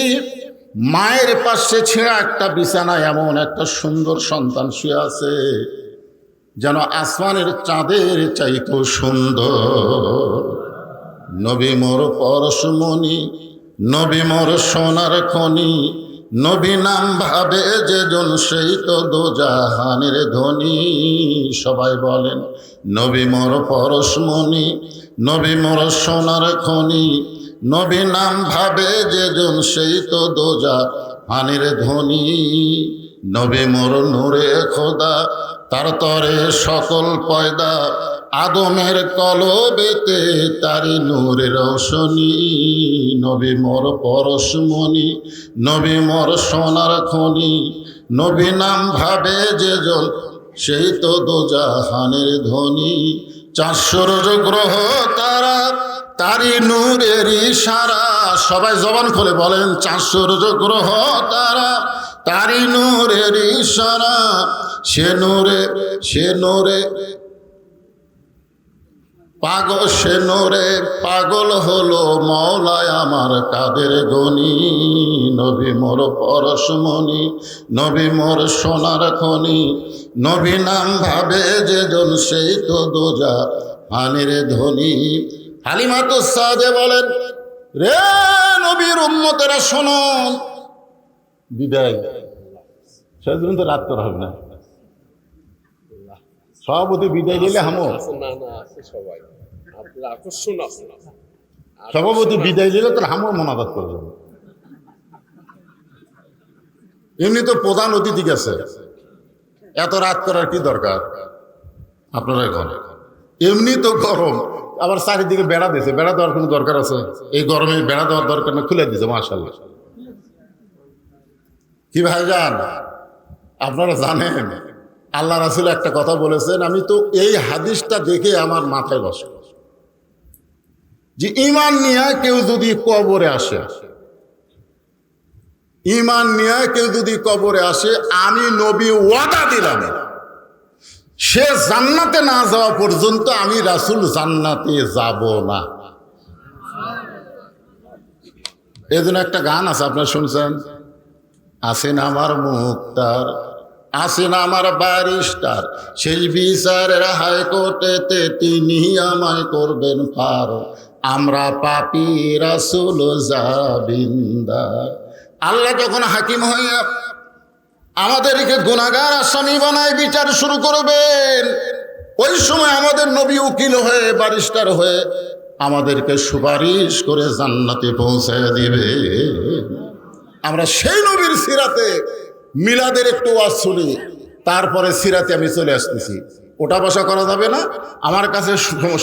মায়ের পাশে ছেঁড়া একটা বিছানায় এমন একটা সুন্দর সন্তান শুয়ে আছে, যেন আসমানের চাঁদের চাইতেও সুন্দর। নবী মোর পরশমণি, নবী মোর সোনার খনি, নবী নাম ভাবে যেজন সেই তো দোজাহানের ধনী। সবাই বলেন, নবী মোর পরশমণি, নবী মোর সোনার খনি, নবী নাম ভাবে যেজন সেই তো দোজাহানের ধনী। নবী মোর নূরে খোদা, তার তরে সকল পয়দা, আদমের কলবেতে তারি নূরে রোশনী। নবী মোর পরশমণি, নবী মোর সোনার খনি, নবী নাম ভাবে যেজন সেই তো দোজাহানের ধনী। 400 গ্রহ তারা, তারি নূরের ইশারা। সবাই জবান খুলে বলেন, 400 গ্রহ তারা, তারি নূরের ইশারা। সে নূরে, সে নূরে পাগল, সে নূরে পাগল হলো মওলায় আমার কাদের গনি। নবী মোর পরশমণি, নবী মোর সোনার খনি, নবী নাম ভাবে যেজন সেই তো দোজাহানের ধনী। হালিমাতুস সাদিয়া বলেন, রে নবীর উম্মতেরা শোনো, বিদায় সেদিন তো রাত করা হবে না, সভাপতি বিদায় দিলে হামো, সভাপতি বিদায় দিলে তার হামো মোনাজাত করে যাবে। এমনি তো প্রধান অতিথি গেছে, এত রাত করার কি দরকার? আপনারা ঘরে এমনি তো গরম, আবার চারিদিকে বেড়া দিয়েছে, বেড়া দেওয়ার কোনো দরকার আছে? এই গরমে বেড়া দেওয়ার দরকার না, খুলে দিয়েছে মাশাআল্লাহ। কি ভাইজান, আপনারা জানেন আল্লাহ রাসূল একটা কথা বলেছেন, আমি তো এই হাদিসটা দেখে আমার মাথায় বসে, যে ঈমান নিয়ে কেউ যদি কবরে আসে, ঈমান নিয়ে কেউ যদি কবরে আসে, আমি নবী ওয়াদা দিলাম, সে জান্নাতে না যাওয়া পর্যন্ত আমি রাসূল জান্নাতে যাব না। এই জন্য একটা গান আছে, আপনারা শুনছেন, আসেন আমার মুক্তার, আসেন আমার ব্যারিস্টার, সেই বিচারের হাইকোর্টেতে তিনি আমায় করবেন পার, আমরা পাপী রাসূল জাবিন্দার। আল্লাহ যখন হাকিম হইয়া আমাদেরকে গুনাহগার আসামি বানায় বিচার শুরু করবেন, ওই সময় আমাদের নবী উকিল হয়ে, ব্যারিস্টার হয়ে আমাদেরকে সুপারিশ করে জান্নাতে পৌঁছায় দিবে। আমরা সেই নবীর সিরাতে মিলাদের একটু ওয়াজ শুনি, তারপরে সিরাতে আমি চলে আসতেছি। ওটা বসা করা যাবে না, আমার কাছে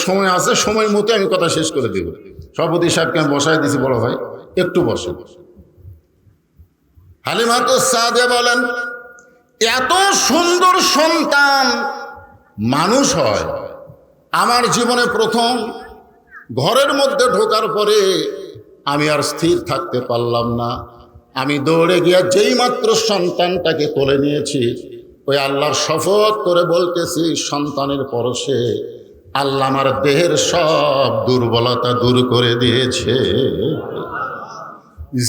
সময় আছে, সময় মতো আমি কথা শেষ করে দেব। সভাপতি সাহেবকে আমি বসাই দিয়েছি, বড় ভাই একটু বসে। হালিমাতুস সাদিয়া বলেন, এত সুন্দর সন্তান মানুষ হয়। আমার জীবনে প্রথম ঘরের মধ্যে ঢোকার পরে আমি আর স্থির থাকতে পারলাম না, আমি দৌড়ে গিয়ে যেই মাত্র সন্তানটাকে কোলে নিয়েছি, ওই আল্লাহর শপথ করে বলতেছি, সন্তানের পরশে আল্লাহ আমার দেহের সব দুর্বলতা দূর করে দিয়েছে।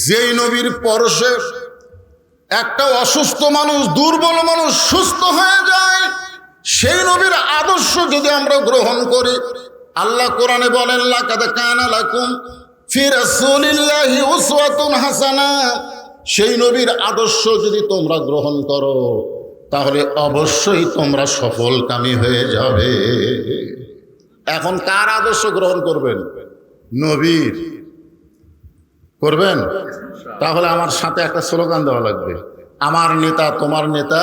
যেই নবীর পরশে একটা অসুস্থ মানুষ, দুর্বল মানুষ সুস্থ হয়ে যায়, সেই নবীর আদর্শ যদি আমরা গ্রহণ করি, আল্লাহ কোরআনে বলেন, লাকাদ কানা লাকুম ফি রাসূলিল্লাহি উসওয়াতুন হাসানা। সেই নবীর আদর্শ যদি তোমরা গ্রহণ করো, তাহলে অবশ্যই তোমরা সফলকামী হয়ে যাবে। এখন কার আদর্শ গ্রহণ করবেন? নবীর করবেন? তাহলে আমার সাথে একটা স্লোগান দেওয়া লাগবে, আমার নেতা তোমার নেতা,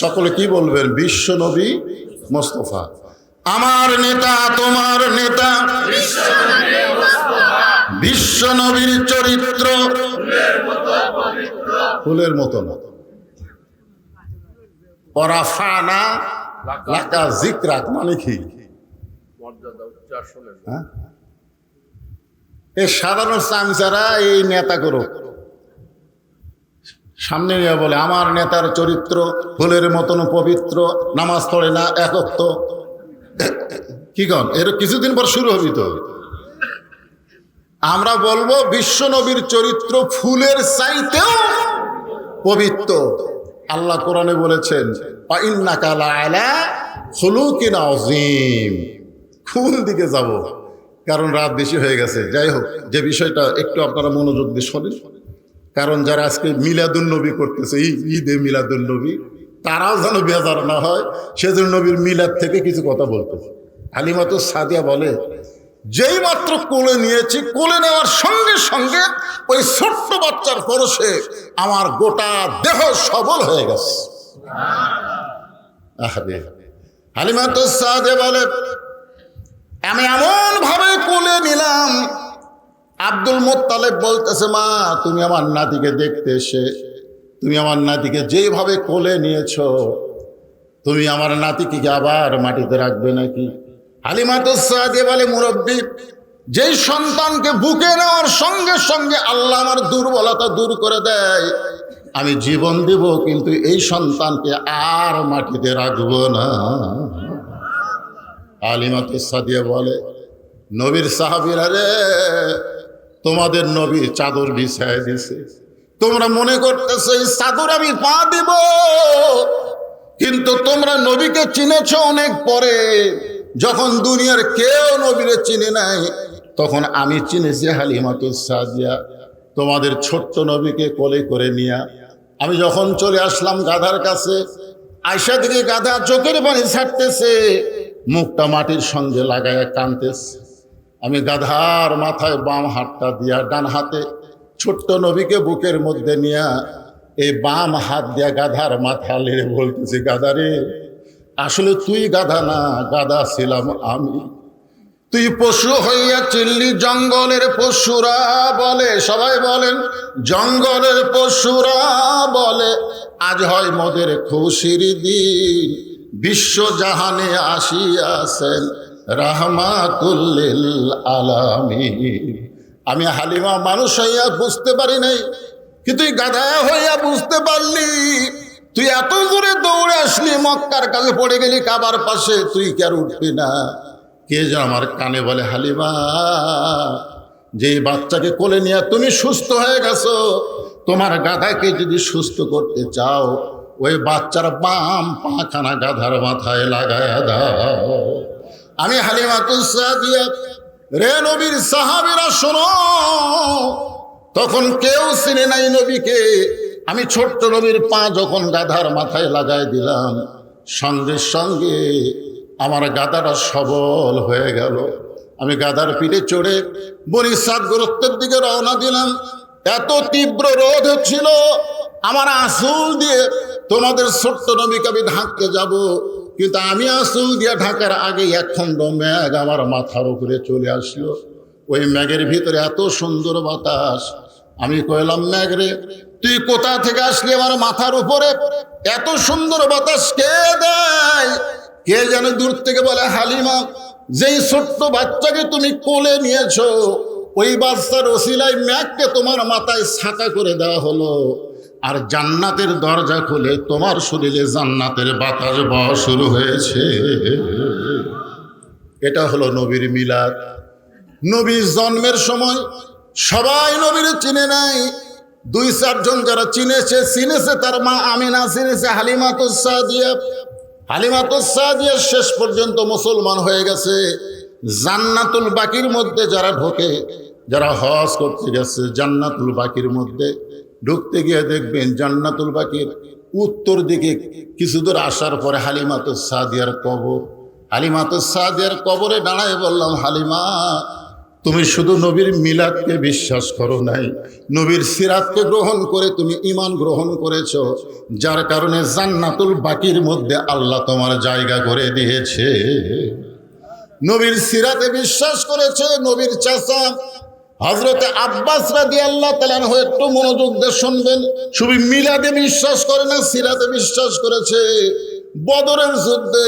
সকলে কি বলবেন? বিশ্ব নবী মোস্তফা। আমার নেতা তোমার নেতা, বিশ্ব নবীর চরিত্র ফুলের মতো না। ওরাফানা লাকা যিকরাক মানে কি? এই সাধারণ চামচারা এই নেতা করো সামনে নিয়ে বলে আমার নেতার চরিত্র ফুলের মতন পবিত্র, নামাজ পড়ে না, একত্ব। কি কন, এর কিছুদিন পর শুরু হবি তো। আমরা বলবো বিশ্ব নবীর চরিত্র ফুলের চাইতেও পবিত্র। আল্লাহ কোরআনে বলেছেন ইন্নাকা লাআলা খুলুকিন আযীম। কোন দিকে যাব, কারণ রাত বেশি হয়ে গেছে। যাই হোক, যে বিষয়টা একটু আপনারা মনোযোগ দিয়ে শোনেন, কারণ যারা আজকে মিলাদুন্নবী করতেছে, এই ঈদে মিলাদুন্নবী, তারাও যেন বেজার না হয়, সেজন্য নবীর মিলাদ থেকে কিছু কথা বলতেছে। হালিমাতুস সাদিয়া বলে, যেই মাত্র কোলে নিয়েছি, কোলে নেওয়ার সঙ্গে সঙ্গে ওই ছোট্ট বাচ্চার পরশে আমার গোটা দেহ সবল হয়ে গেছে। হালিমাতুস সাদিয়া বলে, আমি এমন ভাবে কোলে নিলাম, আব্দুল মুত্তালিব বলতেছে, মা তুমি আমার নাতিকে দেখতে এসে, তুমি আমার নাতিকে যেভাবে কোলে নিয়েছো, তুমি আমার নাতিকে আবার মাটিতে রাখবে নাকি? হালিমাতুস সাদিয়া বলে, মুরব্বী, যেই সন্তানকে বুকে নেওয়ার সঙ্গে সঙ্গে আল্লাহ আমার দুর্বলতা দূর করে দেয়, আমি জীবন দিব, কিন্তু এই সন্তানকে আর মাটিতে রাখবো না। হালিমাতুস সাদিয়া বলে, নবীর সাহাবীরা রে, তোমাদের নবী চাদর বিছায় দিছে, তোমরা মনে করতেছো এই চাদর আমি পা দিব, কিন্তু তোমরা নবীকে চিনেছ অনেক পরে। যখন দুনিয়ার কেউ নবীরে চিনে নাই, তখন আমি চিনেছি হালিমাতুস সাদিয়া। তোমাদের ছোট্ট নবীকে কোলে করে নিয়া আমি যখন চলে আসলাম গাধার কাছে, আয়সা দিকে গাধা চোখের পানি ছাড়তেছে, মুখটা মাটির সঙ্গে লাগায় কাঁদতেছে। আমি গাধার মাথায় বাম হাতটা দিয়া ডান হাতে ছোট্ট নবীকে বুকের মধ্যে নিয়া এই বাম হাত দিয়া গাধার মাথা লেড়ে বলতেছি, গাধারে, আসলে তুই গাধা না, গাধা ছিলাম আমি। তুই পশু হইয়া চিল্লি, জঙ্গলের পশুরা বলে, সবাই বলেন জঙ্গলের পশুরা বলে, আজ হয় মোদের খুশির দিন, বিশ্ব জাহানে আসিয়াছেন রাহমাতুল লিল আলামিন। আমি হালিমা মানুষ হইয়া বুঝতে পারি নাই, কিন্তু তুই গাধা হইয়া বুঝতে পারলি। তুই এত দূরে দৌড়ে আসলি, মক্কার কাছে পড়ে গেলি কাবার পাশে, তুই কি আর উঠবি না? কে যেন আমার কানে বলে, হালিমা, যে বাচ্চাকে কোলে নিয়ে তুমি সুস্থ হয়ে গেছো, তোমার গাধাকে যদি সুস্থ করতে চাও, ওই বাচ্চার বাম পাখানা গাধার মাথায় লাগায়া দাও। আমি হালিমাতুস সাদিয়া, রে নবীর সাহাবীরা শোনো, তখন কেউ চিনে নাই নবীকে। আমি ছোট্ট নবীর পা যখন গাধার মাথায় লাগাই দিলাম, সঙ্গে সঙ্গে আমার গাধাটা সবল হয়ে গেল। আমি গাধার পিঠে চড়ে বনি সাদ গোরস্তের দিকে রওনা দিলাম। এত তীব্র রোদ হচ্ছিল, আমার আসুল দিয়ে তোমাদের ছোট্ট নবীকে আমি ঢাকতে যাব, কিন্তু আমি আসুল দিয়ে ঢাকার আগে এক খণ্ড মেঘ আমার মাথার উপরে চলে আসলো। ওই মেঘের ভিতরে এত সুন্দর বাতাস। আমি কইলাম, মেঘ রে, তুই কোথা থেকে আসলি আমার মাথার উপরে? এত সুন্দর বাতাস কে দেয়? কে যেন দূর থেকে বলে, হালিমা, যেই ছোট্ট বাচ্চাকে তুমি কোলে নিয়েছো, ওই বাচ্চার ওসিলায় মেঘকে তোমার মাথায় ছাতা করে দেওয়া হলো, আর জান্নাতের দরজা খুলে তোমার শরীরে জান্নাতের বাতাস বওয়া শুরু হয়েছে। এটা হলো নবীর মিলাদ। নবীর জন্মের সময় সবাই নবীর চিনে নাই। 2-4 জন যারা চিনেছে তার মা আমিনা, চিনেছে হালিমাতুস সাদিয়া। হালিমাতুস সাদিয়া শেষ পর্যন্ত মুসলমান হয়ে গেছে। জান্নাতুল বাকির মধ্যে যারা ঢোকে, যারা হজ করতে গেছে, জান্নাতুল বাকির মধ্যে ঢুকতে গিয়ে দেখবেন জান্নাতুল বাকির উত্তর দিকে কিছু দূর আসার পরে হালিমাতুস সাদিয়ার কবর। হালিমাতুস সাদিয়ার কবরে দাঁড়ায় বললাম, হালিমা, তুমি শুধু নবীর মিলাদকে বিশ্বাস করো নাই, নবীর সিরাতকে গ্রহণ করে তুমি ঈমান গ্রহণ করেছো, যার কারণে জান্নাতুল বাকির মধ্যে আল্লাহ তোমার জায়গা করে দিয়েছে। নবীর সিরাতে বিশ্বাস করেছে। নবীর চাচা হযরতে আব্বাস রাদিয়াল্লাহু তাআলা আনহু, একটু মনোযোগ দিয়ে শুনবেন, শুধু মিলাদে বিশ্বাস করে না, সিরাতে বিশ্বাস করেছে। বদরের যুদ্ধে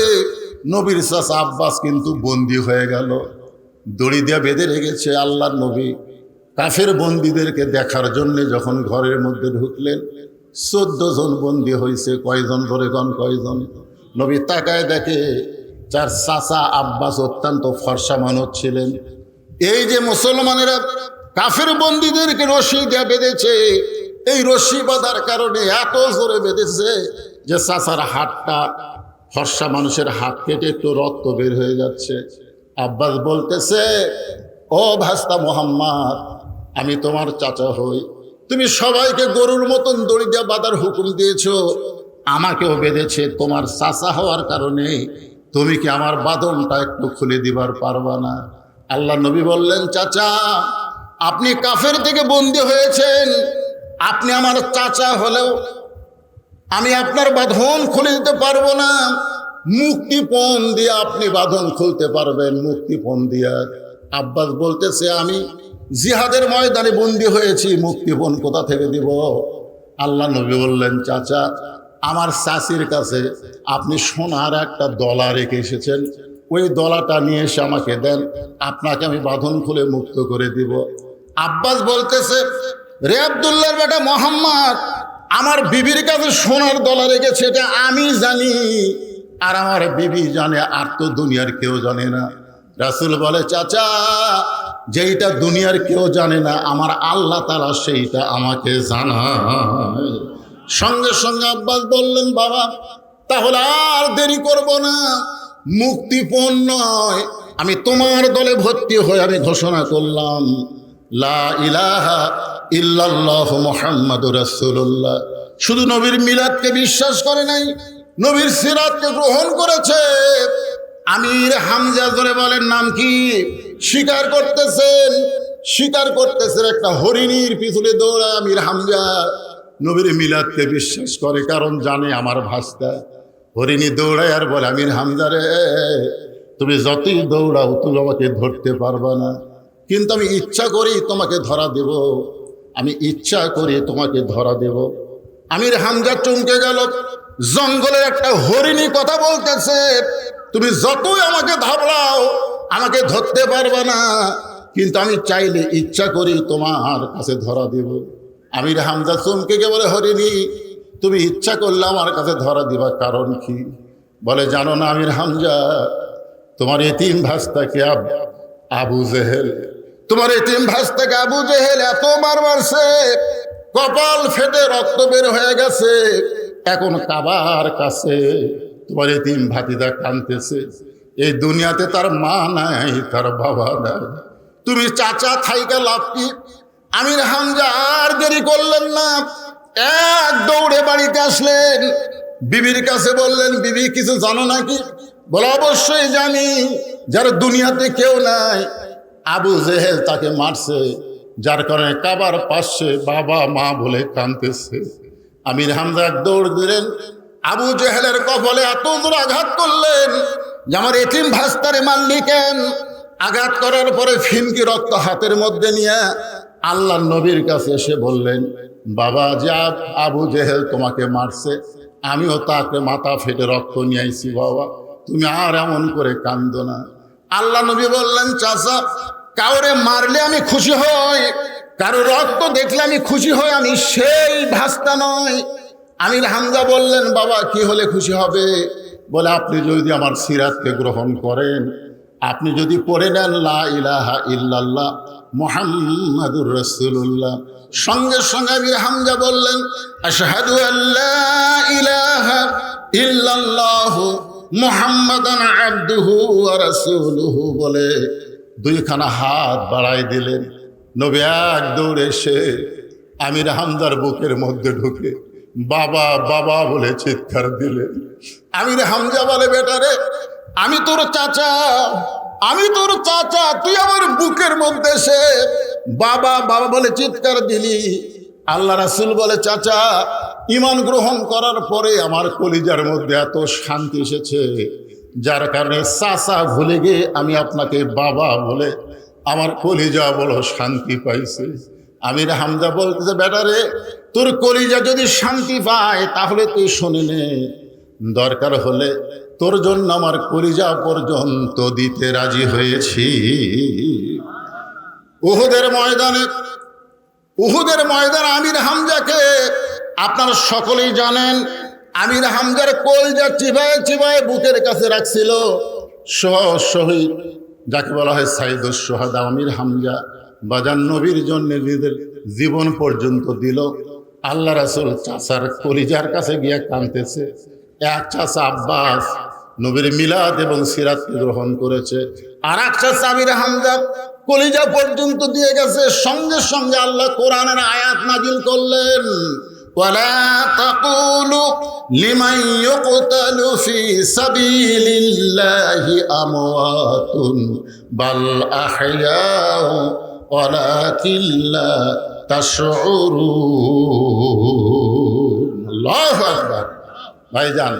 নবীর চাচা আব্বাস কিন্তু বন্দী হয়ে গেল, দড়ি দিয়ে বেঁধে রেখেছে। আল্লাহর নবী কাফের বন্দীদেরকে দেখার জন্য যখন ঘরের মধ্যে ঢুকলেন, 14 জন বন্দী হয়েছে। কয়জন ধরে কয়জন? নবী তাকায় দেখে যার চাচা আব্বাস অত্যন্ত ফর্সা মানুষ ছিলেন। এই যে মুসলমানেরা কাফের বন্দীদেরকে রশি দিয়ে বেঁধেছে, এই রশি বাঁধার কারণে এত জোরে বেঁধেছে যে চাচার হাতটা, ফর্সা মানুষের হাত কেটে একটু রক্ত বের হয়ে যাচ্ছে। আব্বাস বলতেছে, ও ভাস্তা মোহাম্মদ, আমি তোমার চাচা হই। তুমি সবাইকে গরুর মতন দড়ি দিয়ে বাঁধার হুকুম দিয়েছো, আমাকেও বেঁধেছে তোমার চাচা হওয়ার কারণে। তুমি কি আমার বাঁধনটা একটু খুলে দিবার পারবা না? আল্লাহ নবী বললেন, চাচা, আপনি কাফের থেকে বন্দী হয়েছেন, আপনি আমার চাচা হলেও আমি আপনার বাঁধন খুলে দিতে পারবো না। মুক্তিপণ দিয়ে আপনি বাঁধন খুলতে পারবেন, মুক্তিপণ দিয়া। আব্বাস বলতেছে, আমি জিহাদের ময়দানে বন্দী হয়েছি, মুক্তিপণ কোথা থেকে দিব? আল্লাহ নবী বললেন, চাচা, আমার চাচির কাছে আপনি সোনার একটা দলা রেখে এসেছেন, ওই দলাটা নিয়ে এসে আমাকে দেন, আপনাকে আমি বাঁধন খুলে মুক্ত করে দিব। আব্বাস বলতেছে, রে আব্দুল্লাহর বেটা মোহাম্মদ, আমার বিবির কাছে সোনার দলা রেখেছে, এটা আমি জানি, আর আমার বিবি জানে, আর তো দুনিয়ার কেউ জানে না। রাসূল বলে, চাচা, যেইটা দুনিয়ার কেউ জানে না, আমার আল্লাহ তাআলা সেইটা আমাকে জানায়। সঙ্গে সঙ্গে আব্বাস বললেন, বাবা, তাহলে আর দেরি করব না, মুক্তিপণ নয়, আমি তোমার দলে ভর্তি হয়ে আমি ঘোষণা করলাম, লা ইলাহা ইল্লাল্লাহু মুহাম্মাদুর রাসূলুল্লাহ। শুধু নবীর মিলাদকে বিশ্বাস করে নাই, নবীর সিরাতকে গ্রহণ করেছে। আমির হামজা জোরে বলেন, নাম কি? স্বীকার করতেছেন একটা হরিণীর পিছনে দৌড়ায় আমির হামজা নবীর মিলাদকে বিশ্বাস করে, কারণ জানে আমার ভাস্তা। হরিণী দৌড়ায় আর বলে, আমির হামজা রে, তুমি যতই দৌড়াও তুমি আমাকে ধরতে পারবা না, কিন্তু আমি ইচ্ছা করি তোমাকে ধরা দেব, আমি ইচ্ছা করি তোমাকে ধরা দেব। আমির হামজা চমকে গেল, জঙ্গলের একটা হরিণী কথা বলতেছে, তুমি যতই আমাকে ধাবলাও আমাকে ধরতে পারবে না, কিন্তু আমি চাইলে ইচ্ছা করি তোমার কাছে ধরা দেব। আমির হামজা চমকে গিয়ে বলে, হরিণী, তুমি ইচ্ছা করলে আমার কাছে ধরা দিবা, কারণ কি? বলে, জানো না আমির হামজা, তোমার এতিম ভাস্তাকে আবু জেহেল, তোমার এতিম ভাস্তাকে আবু জেহেল এত মার মারছে, কপাল ফেটে রক্ত বের হয়ে গেছে, এখন কাবার কাছে তোমার এতিম ভাতিদা কাঁদতেছে। এই দুনিয়াতে তার মা নাই, তার বাবা নাই, তুমি চাচা থাইকা লাভ কি? আমির হামজা আর দেরি করলেন না, এক দৌড়ে বাড়িতে আসলেন, বিবির কাছে বললেন, বিবি, কিছু জানো নাকি? বলে, অবশ্যই জানি, যার দুনিয়াতে কেউ নাই, আবু জেহেল তাকে মারছে, যার কারণে কাবার পাশে বাবা মা বলে কাঁদতেছে। আমির হামজা এক দৌড় দিলেন, আবু জেহেলের কপালে এত জোর আঘাত করলেন যে আমার এতিম ভাস্তারে মারলি কেন? আঘাত করার পরে ফিনকি রক্ত হাতের মধ্যে নিয়ে আল্লাহ নবীর কাছে এসে বললেন, বাবা, যে আবু জেহেল তোমাকে মারছে, আমিও তাকে মাথা ফেটে রক্ত নিয়ে আইছি, বাবা, তুমি আর এমন করে কান্দো না। আল্লাহ নবী বললেন, চাচা, কাউরে মারলে আমি খুশি হই, কারো রক্ত দেখলে আমি খুশি হই, আমি সেই ভাস্তা নয়। আমির হামজা বললেন, বাবা, কি হলে খুশি হবে? বলে, আপনি যদি আমার সিরাতকে গ্রহণ করেন, আপনি যদি পড়ে নেন লা ইলাহা ইল্লাল্লাহ মুহাম্মাদুর রাসূলুল্লাহ। সঙ্গে সঙ্গে আমির হামজা বললেন, আশহাদু আল্লা ইলাহা ইল্লাল্লাহ মুহাম্মাদান আবদুহু ওয়া রাসূলুহু বলে দুইখানা হাত বাড়াই দিলেন। নবী এক দৌড়ে এসে আমির হামজার বুকের মধ্যে ঢুকে বাবা বাবা বলে চিৎকার দিলেন। আমির হামজা বলে, বেটারে, আমি তোর চাচা, তুই আমার বুকের মধ্যে এসে বাবা বাবা বলে চিৎকার দিলি। আল্লাহ রাসূল বলে, চাচা, ঈমান গ্রহণ করার পরে আমার কলিজার মধ্যে এত শান্তি এসেছে, যার কারণে চাচা ভুলে গিয়ে আমি আপনাকে বাবা বলে আমার কলিজা বলো শান্তি পাইছে। আমির হামজা বলতেছে, বেটারে, তোর কলিজা যদি শান্তি পায় তাহলে তুই শুনে নে, দরকার হলে তোর জন্য আমার কলিজা পর্যন্ত দিতে রাজি হয়েছি। উহুদের ময়দানে আমির হামজাকে আপনারা সকলেই জানেন। আমির হামজার কলজা চিবায়ে চিবায়ে বুকের কাছে রাখছিল শহীদ, যাকে বলা হয় সাইদুস শুহাদা আমির হামজা। বাজান নবীর জন্য নিজেদের জীবন পর্যন্ত দিল। আল্লাহ রাসূল চাচার কলিজার কাছে গিয়ে কাঁদতেছে। এক চাচা আব্বাস নবীর মিলাদ এবং সিরাতকে গ্রহণ করেছে, আর এক চাচা আমির হামজা কলিজা পর্যন্ত দিয়ে গেছে। সঙ্গে সঙ্গে আল্লাহ কোরআনের আয়াত নাজিল করলেন, ওয়ালা তাকুলু লিমান ইউকতালু ফি সাবিলিল্লাহি আমওয়াতুন বাল আহইয়াউ ওয়ালাকিন লা তাশউরুন। আল্লাহু আকবার। ভাইজান,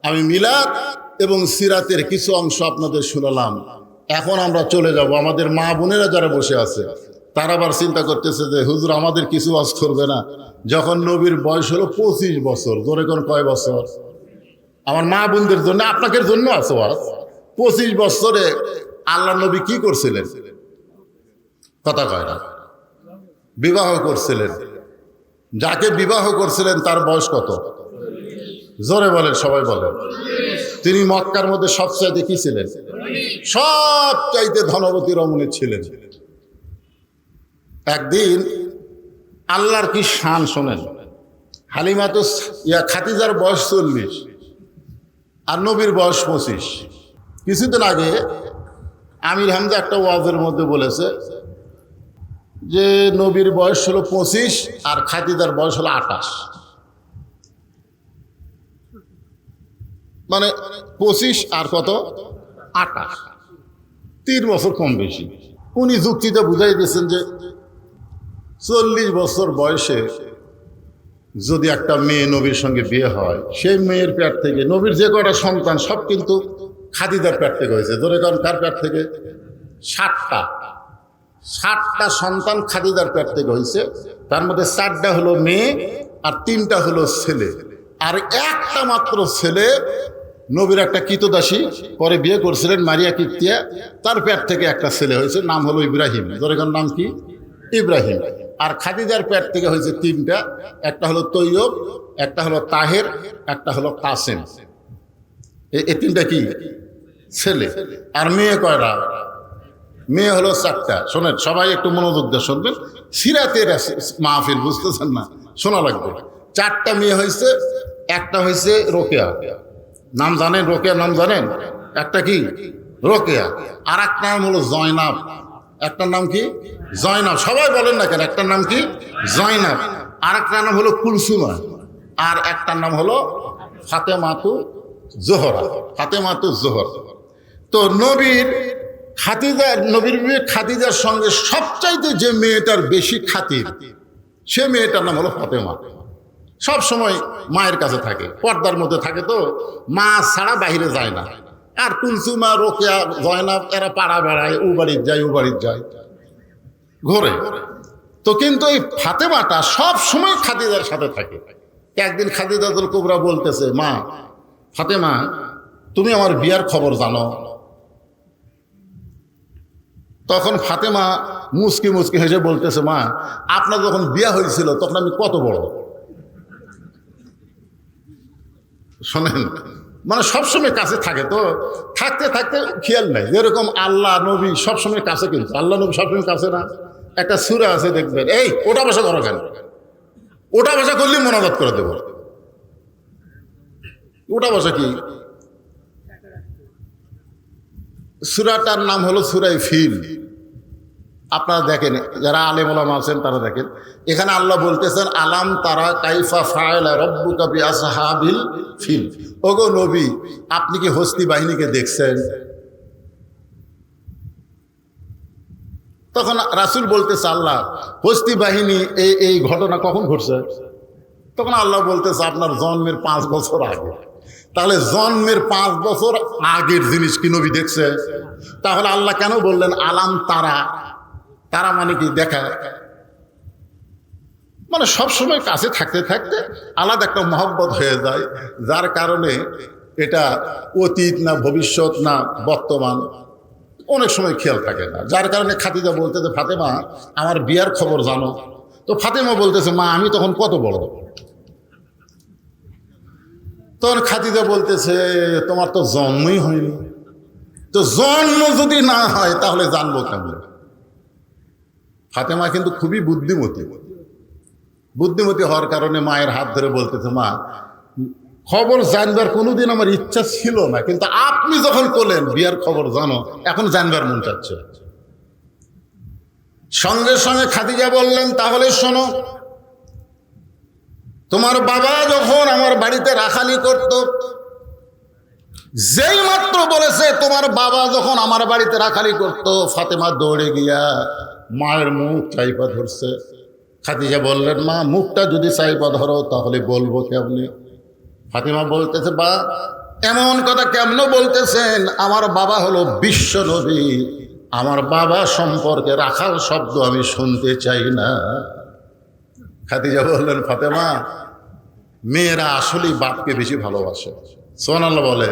আমি মিলাদ এবং সিরাতের কিছু অংশ আপনাদের শোনালাম। এখন আমরা চলে যাব। আমাদের মা বোনেরা যারা বসে আছে তারা আবার চিন্তা করতেছে যে হুজুর আমাদের কিছু ওয়াজ করবে না। যখন নবীর বয়স হলো 25 বছর, ধরে কোন কয় বছর? আমার মা বোনদের জন্য, আপনাদের জন্য আছে ওয়াজ। 25 বছরে আল্লাহ নবী কি করছিলেন? কথা কয় না। বিবাহ করছিলেন। যাকে বিবাহ করছিলেন তার বয়স কত? জোরে বলেন, সবাই বলেন। তিনি মক্কার মধ্যে সবচাইতে কি ছিলেন? সবচাইতে ধনবতী রমণী ছিলেন। একদিন আল্লাহর কি শান শোনেন। হালিমা তো খাদিজার বয়স 40 আর নবীর বয়স 25। কিছুদিন আগে আমির হামজা একটা ওয়াজের মধ্যে বলেছে যে নবীর বয়স হলো 25 আর খাদিজার বয়স হলো 28। মানে 25 আর কত? 28, 3 বছর কম বেশি। উনি যুক্তিতে বুঝাই দিয়েছেন যে 40 বছর বয়সে যদি একটা মেয়ে নবীর সঙ্গে বিয়ে হয়, সেই মেয়ের পেট থেকে নবীর যে কটা সন্তান সব কিন্তু খাদিজার পেট থেকে হয়েছে। ধরে কারণ কার পেট থেকে? 60টা সন্তান খাদিজার পেট থেকে হয়েছে। তার মধ্যে 4টা হলো মেয়ে আর 3টা হলো ছেলে। আর একটা মাত্র ছেলে নবীর একটা কৃতদাসী পরে বিয়ে করছিলেন, মারিয়া কিপ্তিয়া। তার পেট থেকে একটা ছেলে হয়েছে, নাম হলো ইব্রাহিম। ধরে কারণ নাম কি? ইব্রাহিম। আর খাদিজার পেট থেকে হয়েছে 3টা, একটা হলো তৈয়ব, একটা হলো তাহের, একটা হলো কাসেম। এই 3টা কি ছেলে। আর মেয়ে কয়টা? মেয়ে হলো 4টা। শোনেন সবাই, একটু মনোযোগ দিয়ে শুনবেন। সিরাতের মাহফিল, বুঝতেছেন না? শোনা লাগবে। 4টা মেয়ে হয়েছে। একটা হয়েছে রোকেয়া, নাম জানেন? রোকেয়া নাম জানেন? একটা কি? রোকেয়া। আর একটা নাম হলো জয়নাব। একটার নাম কি? জয়নাব। সবাই বলেন না কেন? একটার নাম কি? জয়নাব। আর একটা নাম হলো কুলসুমা। আর একটার নাম হলো ফাতেমাতু জোহরা। ফাতেমাতু জোহরা। তো নবীর বিয়ে খাদিজার সঙ্গে সবচাইতে যে মেয়েটার বেশি খাতির, সে মেয়েটার নাম হলো ফাতেমা। সব সময় মায়ের কাছে থাকে, পর্দার মধ্যে থাকে, তো মা ছাড়া বাইরে যায় না। আর কুলসুমা, রোকেয়া, জয়নাব এরা পাড়া বেড়ায়, ও বাড়ির যায়, ও বাড়ির যায়, ঘোরে। তো কিন্তু এই ফাতেমাটা সব সময় খাদিজার সাথে থাকে। একদিন খাদিজাতুল কুবরা বলতেছে, মা ফাতেমা, তুমি আমার বিয়ার খবর জানো? তখন ফাতেমা মুচকি মুচকি হেসে বলতেছে, মা আপনার যখন বিয়া হয়েছিল তখন আমি কত বড়। শোনেন, মানে সবসময় কাছে থাকে, তো থাকতে থাকতে খেয়াল নাই। যেরকম আল্লাহ নবী সবসময় কাছে, কিন্তু আল্লাহ নবী সবসময় কাছে না। একটা সূরা আছে দেখবেন, এই ওটা ভাষা করো কেন? ওটা ভাষা করলে মোনাজাত করে দেব। ওটা ভাষা কি? সূরাটার নাম হলো সূরা ফিল। আপনারা দেখেন, যারা আলেম ওলামা আছেন তারা দেখেন, এখানে আল্লাহ বলতেছেন, আলাম তারা কাইফা ফাআলা রাব্বুকা বিআসহাবিল ফিল। ওগো নবী, আপনি কি হস্তি বাহিনীকে দেখছেন? তখন রাসূল বলতেছে, আল্লাহ হস্তি বাহিনী এই ঘটনা কখন ঘটছে? তখন আল্লাহ বলতেছে, আপনার জন্মের 5 বছর আগে। তাহলে জন্মের 5 বছর আগের জিনিস কি নবী দেখছে? তাহলে আল্লাহ কেন বললেন আলাম তারা? তারা মানে কি? দেখা। মানে সবসময় কাছে থাকতে থাকতে আলাদা একটা মহব্বত হয়ে যায়, যার কারণে এটা অতীত না ভবিষ্যৎ না বর্তমান, অনেক সময় খেয়াল থাকে না, যার কারণে খাদিজা বলতেছে ফাতেমা আমার বিয়ার খবর জানো? তো ফাতেমা বলতেছে মা আমি তখন কত বড়? তখন খাদিজা বলতেছে তোমার তো জন্মই হয়নি, তো জন্ম যদি না হয় তাহলে জানবো কেমন? ফাতেমা কিন্তু খুবই বুদ্ধিমতী হওয়ার কারণে মায়ের হাত ধরে বলতেছে মা খবর জানবার কোনোদিন আমার ইচ্ছা ছিল না, কিন্তু আপনি যখন বললেন বিয়ার খবর জানো, এখন জানবার মন চাচ্ছে। সঙ্গে সঙ্গে খাদিজা বললেন তাহলে শোনো, তোমার বাবা যখন আমার বাড়িতে রাখালি করত, যেই মাত্র বলেছে তোমার বাবা যখন আমার বাড়িতে রাখালি করত, ফাতেমা দৌড়ে গিয়া মায়ের মুখ চাইপা ধরছে। খাদিজা বললেন মা মুখটা যদি চাইপা ধরো তাহলে বলবো কেমনে? ফাতেমা বলতেছে বা এমন কথা কেমনে বলতেছেন? আমার বাবা হলো বিশ্ব নবী, আমার বাবা সম্পর্কে রাখাল শব্দ আমি শুনতে চাই না। খাদিজা বললেন ফাতেমা মেয়েরা আসলেই বাপকে বেশি ভালোবাসে। সুবহানাল্লাহ বলে,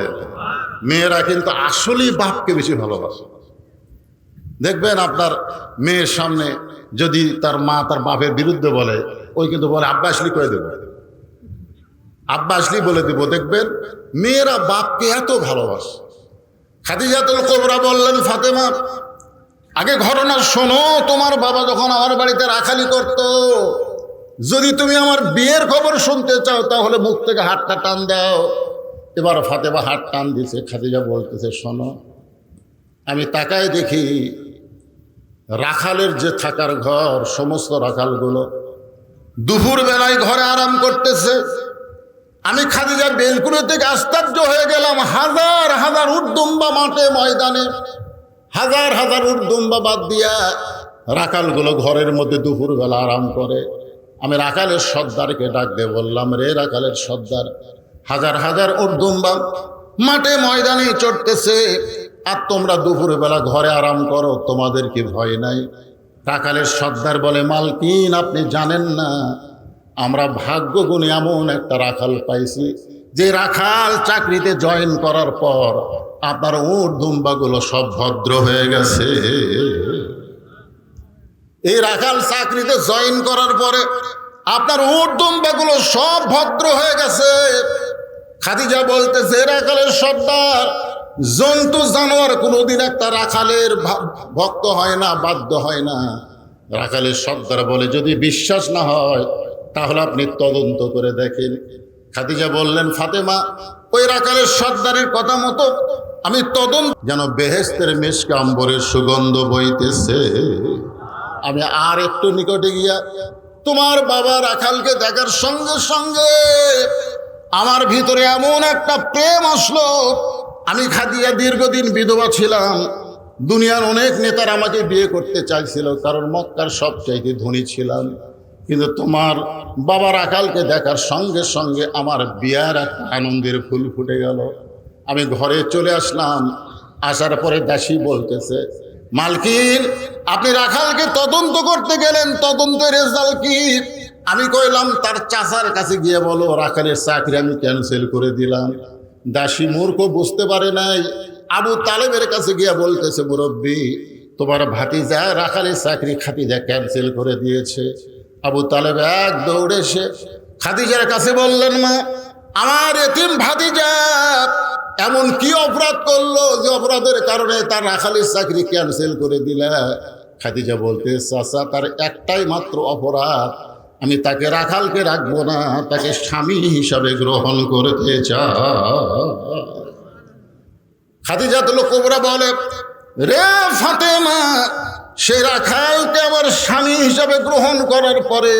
মেয়েরা কিন্তু আসলেই বাপকে বেশি ভালোবাসে। দেখবেন আপনার মেয়ের সামনে যদি তার মা তার বাপের বিরুদ্ধে বলে, ওই কিন্তু বলে আব্বা আসলি করে দেবো, আব্বা আসলি বলে দেবো। দেখবেন মেয়েরা বাপকে এত ভালোবাসে। খাদিজাতুল কুবরা বললেন ফাতেমা আগে ঘটনা শোনো, তোমার বাবা যখন আমার বাড়িতে রাখালি করত, যদি তুমি আমার বিয়ের খবর শুনতে চাও তাহলে মুখ থেকে হাতটা টান দাও। এবার ফাতেমা হাত টান দিছে। খাদিজা বলতেছে শোনো, আমি তাকায় দেখি রাখালের যে থাকার ঘর, সমস্ত রাখালগুলো দুপুর বেলায় ঘরে আরাম করতেছে। আমি খাদিজা বেলকুনি থেকে আশ্চর্য হয়ে গেলাম। হাজার হাজার উটদুম্বা মাঠে ময়দানে, হাজার হাজার উটদুম্বা বাদ দিয়া রাখালগুলো ঘরের মধ্যে দুপুর বেলা আরাম করে। আমি রাখালের সর্দারকে ডাক দিয়ে বললাম রে রাখালের সর্দার, হাজার হাজার উটদুম্বা মাঠে ময়দানে চড়তেছে, আর তোমরা দুপুর বেলা ঘরে আরাম করো, তোমাদের কি ভয় নাই? রাখালের সর্দার বলে মালকিন আপনি জানেন না, আমরা ভাগ্য গুণে এমন একটা রাখাল পাইছি যে রাখাল চাকরিতে জয়েন করার পর আপনার উট দুম্বাগুলো সব ভদ্র হয়ে গেছে। এই রাখাল চাকরিতে জয়েন করার পরে আপনার উট দুম্বাগুলো সব ভদ্র হয়ে গেছে। খাদিজা বলতেছে রাখালের সর্দার, জন্তু জানোয়ার কোনোদিন একটা রাখালের ভক্ত হয় না, বাধ্য হয় না। রাখালের সর্দার বলে যদি বিশ্বাস না হয় তাহলে আপনি তদন্ত করে দেখেন। খাদিজা বললেন ফাতেমা ওই রাখালের সর্দারের কথা মতো আমি তদন্ত, যেন বেহেশতের মেশক আম্বরের সুগন্ধ বইতেছে। আমি আর একটু নিকটে গিয়া তোমার বাবা রাখালকে দেখার সঙ্গে সঙ্গে আমার ভিতরে এমন একটা প্রেম আসলো। আমি খাদিজা দীর্ঘদিন বিধবা ছিলাম, দুনিয়ার অনেক নেতারা আমাকে বিয়ে করতে চাইছিল, কারণ মক্কার সবচাইতে ধনী ছিলাম, কিন্তু তোমার বাবা রাখালকে দেখার সঙ্গে সঙ্গে আমার বিয়ার একটা আনন্দের ফুল ফুটে গেল। আমি ঘরে চলে আসলাম। আসার পরে দাসী বলতেছে মালকিন আপনি রাখালকে তদন্ত করতে গেলেন, তদন্তের রেজাল্ট কি? আমি কইলাম তার চাচার কাছে গিয়ে বলো রাখালের চাকরি আমি ক্যান্সেল করে দিলাম। দাসী মূর্খ বুঝতে পারে নাই। আবু তালেবের কাছে গিয়া বলতেছে মুরব্বী তোমার ভাতিজা রাখালের চাকরি খাদিজা ক্যান্সেল করে দিয়েছে। আবু তালেব এক দৌড়ে এসে খাদিজার কাছে বললেন মা আমার এতিম ভাতিজা এমন কি অপরাধ করলো যে অপরাধের কারণে তার রাখালের চাকরি ক্যান্সেল করে দিলা? খাদিজা বলতে চাচা তার একটাই মাত্র অপরাধ, আমি তাকে রাখালকে রাখবো না, তাকে স্বামী হিসাবে গ্রহণ করতে চাই। খাদিজাতুল কুবরা বলে রে ফাতেমা সে রাখালকে আমার স্বামী হিসাবে গ্রহণ করার পরে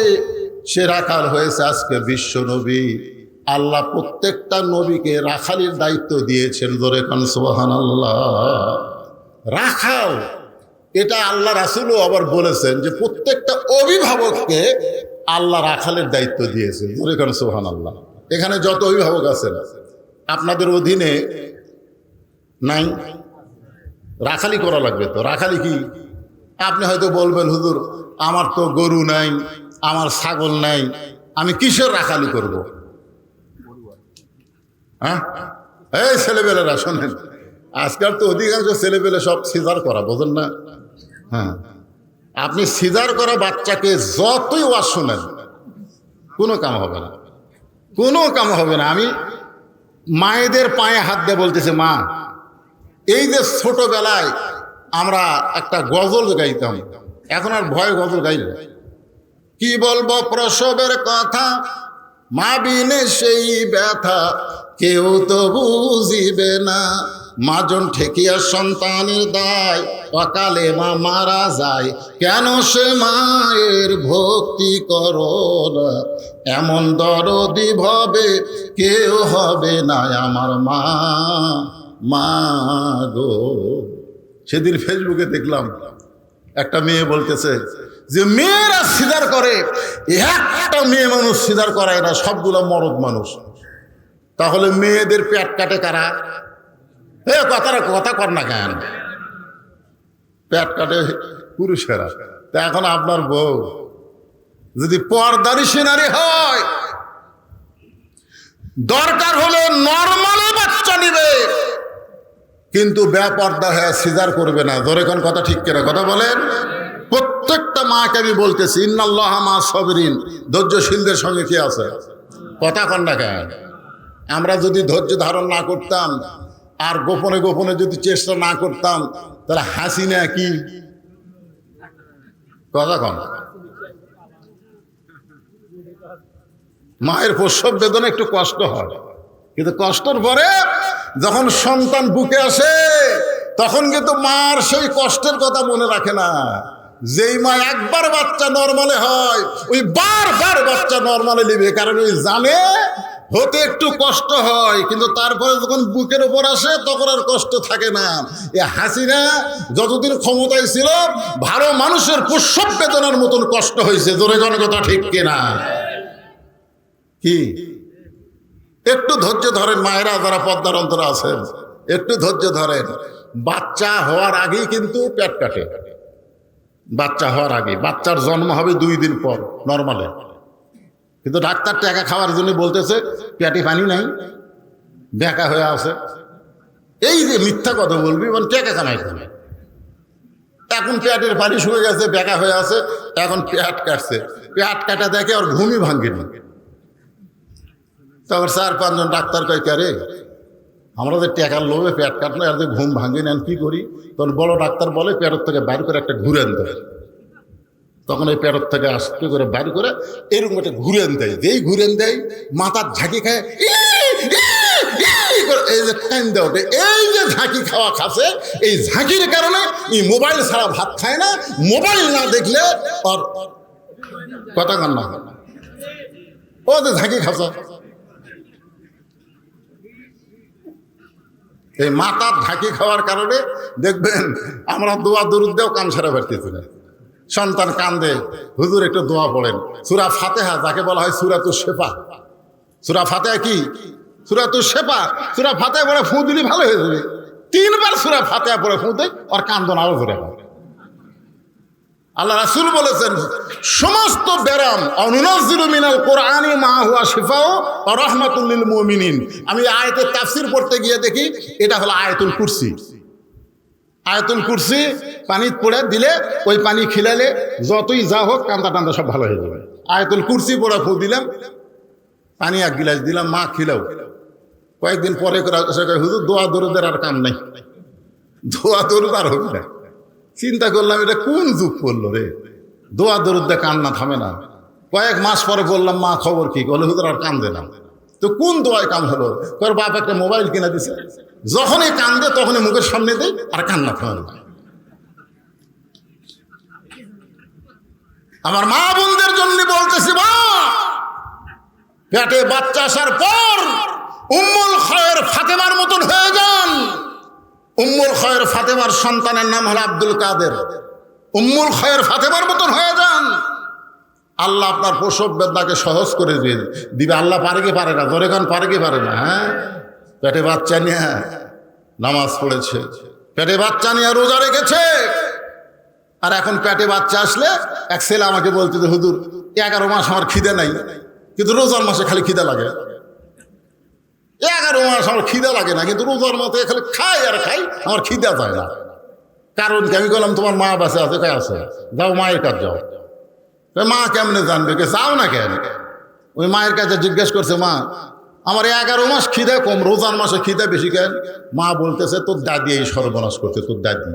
সে রাখাল হয়েছে আজকে বিশ্ব নবী। আল্লাহ প্রত্যেকটা নবীকে রাখালের দায়িত্ব দিয়েছেন, ধরে কান সুবহানাল্লাহ। রাখাল এটা আল্লাহ রাসূলও আবার বলেছেন যে প্রত্যেকটা অভিভাবককে আল্লাহ রাখালের দায়িত্ব দিয়েছেন, ধরে কান সুবহানাল্লাহ। এখানে যত অভিভাবক আছেন আপনাদের অধীনে নাই, রাখালি করা লাগবে। তো রাখালি কি? আপনি হয়তো বলবেন হুজুর আমার তো গরু নাই, আমার ছাগল নাই, আমি কিসের রাখালি করব? হ্যাঁ এই ছেলেবেলারা শোনেন, আজকাল তো অধিকাংশ ছেলেপেলে সব সিজার করা, বোঝেন না? হ্যাঁ, আপনি সিজার করা বাচ্চাকে যতই ওয়াজ শোনেন কোনো কাম হবে না, কোনো কাম হবে না। আমি মায়েদের পায়ে হাত দিয়ে বলতেছি, মা, এই যে ছোটবেলায় আমরা একটা গজল গাইতাম, এখন আর ভয় গজল গাই না। কি বলবো প্রসবের কথা, মা বিনে সেই ব্যথা কেউ তো বুঝিবে না। মাজন ঠেকিয়া সন্তানের দায়, অকালে মা মারা যায়, কেন সে মায়ের ভক্তি করো না। এমন দরদি ভবে কেউ হবে না আমার মা, মা গো। সেদিন ফেসবুকে দেখলাম একটা মেয়ে বলতেছে যে মেয়েরা সিজার করে, একটা মেয়ে মানুষ সিজার করায় না, সবগুলো মরদ মানুষ। তাহলে মেয়েদের পেট কাটে কারা? কথা কর না কেন? পেট কাটে পুরুষেরা। তা এখন আপনার বউ যদি পর্দারি সিনারি হয়, দরকার হলে নরমালে বাচ্চা নিবে, কিন্তু বেপর্দা হয়ে সিজার করবে না। ধরে কোন কথা ঠিক কেনা কথা বলেন? প্রত্যেকটা মাকে আমি বলতেছি, ইন্নাল্লাহ মা সাবিরিন, ধৈর্যশীলদের সঙ্গে কি আছে? কথা কন না কেন? আমরা যদি ধৈর্য ধারণ না করতাম আর গোপনে গোপনে যদি চেষ্টা না করতাম, তাহলে হাসিনা কি কথা কন? মায়ের প্রসব বেদনা একটু কষ্ট হয়, কিন্তু কষ্টের পরে যখন সন্তান বুকে আসে তখন কিন্তু মার সেই কষ্টের কথা মনে রাখে না। যেই মা একবার বাচ্চা নর্মালে হয়, ওই বারবার বাচ্চা নর্মালে নিবে, কারণ ওই জানে হতে একটু কষ্ট হয়, কিন্তু তারপরে যখন বুকের উপর আসে তখন আর কষ্ট থাকে না। এ হাসিনা যতদিন ক্ষমতায় ছিল, ভালো মানুষের প্রসব বেদনার মতন কষ্ট হয়েছে। জোরে কথা ঠিক কিনা? কি একটু ধৈর্য ধরেন মায়েরা, যারা পদ্মার অন্তরে আছেন, একটু ধৈর্য ধরেন। বাচ্চা হওয়ার আগেই কিন্তু পেট কাটে, বাচ্চা হওয়ার আগে। বাচ্চার জন্ম হবে 2 দিন পর নর্মালে, কিন্তু ডাক্তার টাকা খাওয়ার জন্য বলতেছে পেটে পানি নাই, বেঁকা হয়ে আছে। এই যে মিথ্যা কথা বলবি, মানে টাকা কামাই করে। এখন পেটের পানি শুয়ে গেছে, বেঁকা হয়ে আছে, এখন পেট কাটছে। পেট কাটা দেখে আর ঘুমই ভাঙ্গেনি। তারপর 4-5 জন ডাক্তার কয়, কে আমরা যে টাকার লোভে পেট কাটলো, আর যে ঘুম ভাঙে নেন কি করি? তখন বড় ডাক্তার বলে পেটের থেকে বাইর করে একটা ঘুরেন দেয়। তখন এই পেটের থেকে আস্তে করে বাইর করে এরকম একটা ঘুরেন দেয়। যেই ঘুরেন দেয়, মাথার ঝাঁকি খায়, এই যে খান দেওয়া, এই যে ঝাঁকি খাওয়া খাচ্ছে, এই ঝাঁকির কারণে এই মোবাইল ছাড়া ভাত খায় না। মোবাইল না দেখলে আর কথা কান না, ও যে ঝাঁকি খাচ্ছে। এই মাথার ঢাকি খাওয়ার কারণে দেখবেন আমরা দোয়া দরুদ দেও কান সারা পারতেছি না। সন্তান কান্দে, হুজুর একটু দোয়া পড়েন। সূরা ফাতিহা, যাকে বলা হয় সূরাতুশ শিফা। সূরা ফাতিহা কি? সূরাতুশ শিফা। সূরা ফাতিহা পড়ে ফু দিলে ভালো হয়ে যাবে। 3 বার সূরা ফাতিহা পড়ে ফু দেয়, আর কান্দন আরো ধরে হয়। আল্লাহ রাসূল বলেছেন, সমস্ত ব্যারাম অনুনাজ্জিলু মিনাল কোরআনি মা হুয়া শিফাউ ওয়া রাহমাতুল লিল মুমিনিন। আমি আয়াতের তাফসীর পড়তে গিয়ে দেখি এটা হলো আয়াতুল কুরসি। আয়াতুল কুরসি পানি পড়ে দিলে, ওই পানি খিলালে যতই যা হোক কান্দা টান্দা সব ভালো হয়ে যাবে। আয়াতুল কুরসি পড়ে ফু দিলাম, পানি 1 গিলাস দিলাম, মা খিলাও। কয়েকদিন পরে করে, হুজুর দোয়া দরুদের আর কাম নাই, দোয়া দরুদ আর হবে না। চিন্তা করলাম এটা কোন যুগ পড়লো রে, দোয়া দরুদ কান্না থামে না। কয়েক মাস পরে বললাম, মা খবর কি? বলে হুজুর আর কান্দে না। তো কোন দোয়ায় কাম হলো? তোর বাপ একটা মোবাইল কিনে দিছে, যখনই কান্দে তখনই মুখের সামনে দেয়, আর কান্না থামে না। আমার মা বোনদের জন্য বলতেছি, মা পেটে বাচ্চা আসার পর উম্মুল খায়ের ফাতেমার মতন হয়ে যান। উম্মুল খায়ের ফাতেমার সন্তানের নাম হলো আব্দুল কাদের। উম্মুল খায়ের ফাতেমার মতন হয়ে যান। আল্লাহ আপনার প্রসব বেদনাকে সহজ করে দিবে। আল্লাহ পারে কি পারে না? ধরে গান পারে কি পারে না? হ্যাঁ, পেটে বাচ্চা নিয়ে নামাজ পড়েছে, পেটে বাচ্চা নিয়ে রোজা রেখেছে, আর এখন পেটে বাচ্চা আসলে এক ছেলে আমাকে বলতে, হুজুর 11 মাস আমার খিদে নাই, কিন্তু রোজার মাসে খালি খিদে লাগে। 11 মাস আমার খিদা লাগে না, কিন্তু রোজার মতো খালি খাই আর খাই, আমার খিদা যায় না। কারণ কি? আমি বললাম তোমার মা বাসে আছে, কে আছে? যাও মায়ের কাছে যাও। মা কেমনে জানবে? কে যাও না কেন? ওই মায়ের কাছে জিজ্ঞেস করছে, মা আমার 11 মাস খিদা কম, রোজার মাসে খিদা বেশি কেন? মা বলতেছে তোর দাদি এই সর্বনাশ করছে, তোর দাদি।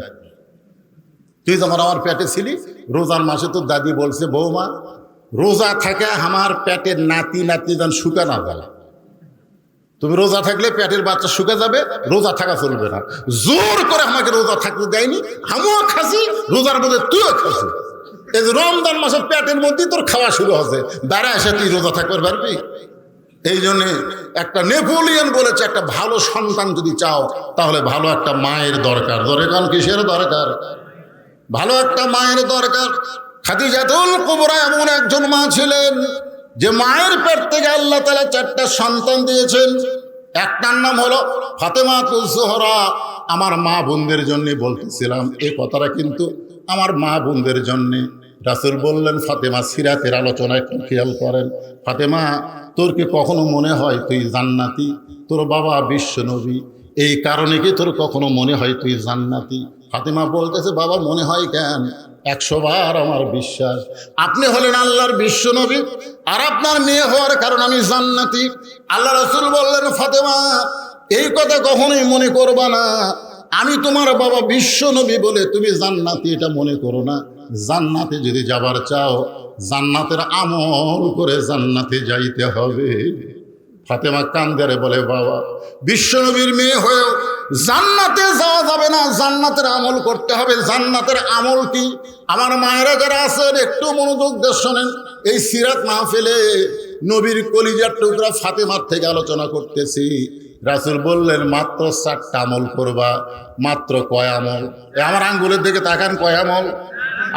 তুই যখন আমার পেটে ছিলি রোজার মাসে তোর দাদি বলছে, বৌমা রোজা থাকে আমার পেটের নাতি নাতনি যেন শুকা না যায়। তুমি রোজা থাকলে পেটের বাচ্চা শুকে যাবে, রোজা থাকা চলবে না। জোর করে আমাকে রোজা থাকতে দেয়নি, আমিও খাসি, রোজার মধ্যে তুইও খাসি। এই যে রমজান মাসের পেটের মধ্যেই তোর খাওয়া শুরু হচ্ছে, বেড়া এসে তুই রোজা থাকতে পারবি? এই জন্যে একটা নেপোলিয়ন বলেছে, একটা ভালো সন্তান যদি চাও তাহলে ভালো একটা মায়ের দরকার। দরকার কিসের দরকার? ভালো একটা মায়ের দরকার। খাদিজাতুল কুবরা এমন একজন মা ছিলেন যে মায়ের পেট থেকে আল্লাহ তাআলা 4টা সন্তান দিয়েছেন। একটার নাম হলো ফাতেমাতুজ জোহরা। আমার মা বোনদের জন্য বলতেছিলাম, এই কথাটা কিন্তু আমার মা বোনদের জন্যে। রাসূল বললেন, ফাতেমা সিরাতের আলোচনায় একটু খেয়াল করেন, ফাতেমা তোর কি কখনো মনে হয় তুই জান্নাতি? তোর বাবা বিশ্ব নবী, এই কারণে কি তোর কখনো মনে হয় তুই জান্নাতি? ফাতেমা বলতেছে, বাবা মনে হয় কেন? 100 বার আমার বিশ্বাস আপনি হলেন আল্লাহর বিশ্ব নবী, আর আপনার মেয়ে হওয়ার কারণ আমি জান্নাতি। আল্লাহ রাসূল বললেন, ফাতেমা এই কথা কখনোই মনে করবা না, আমি তোমার বাবা বিশ্ব নবী বলে তুমি জান্নাতি এটা মনে করো না। জান্নাতে যদি যাবার চাও জান্নাতের আমল করে জান্নাতে যাইতে হবে। ফাতেমা কান্দারে বলে, বাবা বিশ্বনবীর মেয়ে হয়েও জান্নাতে যাওয়া যাবে না, জান্নাতের আমল করতে হবে। জান্নাতের আমল কি? আমার মায়েরা যারা আছেন একটু মনোযোগ দিয়ে শোনেন। এই সিরাত মাহফিলে নবীর কলিজার টুকরা ফাতেমার থেকে আলোচনা করতেছি। রাসূল বললেন, মাত্র 4টা আমল করবা। মাত্র কয় আমল? আমার আঙ্গুলের দিকে তাকান, কয় আমল?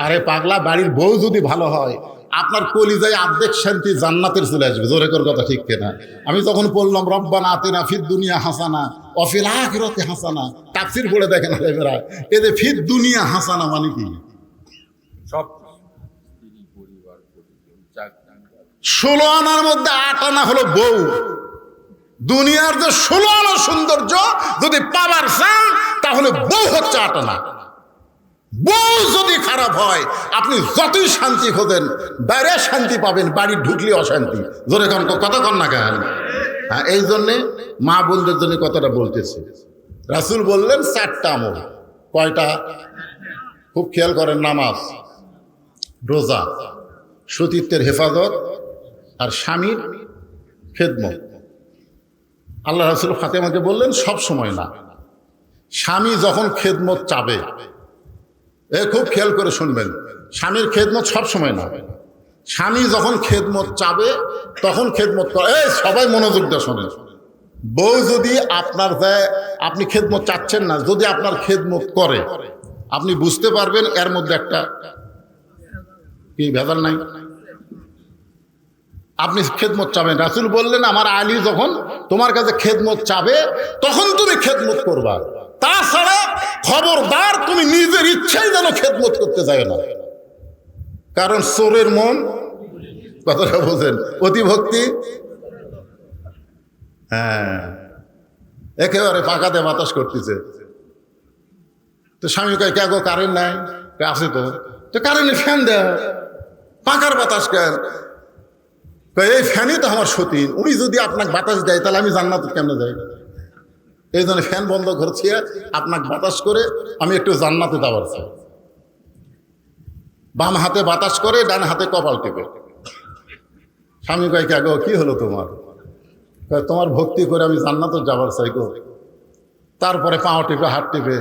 আরে পাগলা, বাড়ির বউ যদি ভালো হয় আপনার কলিজায় অর্ধেক শান্তি জান্নাতের চলে আসবে। জোরে কর কথা, ঠিক কিনা? আমি তখন বললাম, রব্বানা আতিনা ফিদ দুনিয়া হাসানা ওয়া ফিল আখিরাতি হাসানা। তাফসীর পড়ে দেখেন এবারে, এই যে ফিদ দুনিয়া হাসানা মানে কি? সব 16 আনার মধ্যে 8 আনা হলো বউ। দুনিয়ার যে 16 আনা সৌন্দর্য যদি পাবার চান তাহলে বউ হচ্ছে 8 আনা। বউ যদি খারাপ হয় আপনি যতই শান্তি খোঁজেন বাইরে শান্তি পাবেন, বাড়ি ঢুকলে অশান্তি। জোরে কথা কন না কেন? হ্যাঁ, এই জন্যে মা বোনদের জন্য কথাটা বলতেছি। রাসূল বললেন 4টা আমল। কয়টা? খুব খেয়াল করেন, নামাজ, রোজা, সতীত্বের হেফাজত আর স্বামীর খেদমত। আল্লাহ রাসূল ফাতেমাকে বললেন, সব সময় না, স্বামী যখন খেদমত চাবে, খুব খেয়াল করে শুনবেন, স্বামীর খেদমত সব সময় না, স্বামী যখন খেদমত চাবে তখন খেদমত করে। সবাই মনোযোগ দিয়ে শোনেন। বউ যদি আপনার আপনি খেদমত চাচ্ছেন না, যদি আপনার খেদমত করে আপনি বুঝতে পারবেন এর মধ্যে একটা কি ভেজাল নাই। আপনি খেদমত চাবেন, রাসূল বললেন আমার আলী যখন তোমার কাছে খেদমত চাবে তখন তুমি খেদমত করবা, তাছাড়া খবরদার তুমি নিজের ইচ্ছাই যেন খেদমত করতে যাবে না। কারণ চোরের মন, কথাটা বোঝেন, অতিভক্তি। হ্যাঁ, একেবারে পাকাতে বাতাস করতেছে। তো স্বামী কয়, কে গো কারেন্ট নাই? আছে তো কারেন্টে ফ্যান দেয়, পাকার বাতাস কেন? এই ফ্যানই তো আমার সতী, উনি যদি আপনাকে বাতাস দেয় তাহলে আমি জান্নাতে কেমনে যাই? এই জন্য ফ্যান বন্ধ করছি, আপনাকে বাতাস করে আমি একটু জান্নাতে যাবার চাই। বাম হাতে বাতাস করে, ডান হাতে কপাল টিপে। স্বামী কয়, কে গো কি হলো তোমার? তোমার ভক্তি করে আমি জান্নাতে যাবার চাই গো। তারপরে পাও টিপে, হাত টিপে।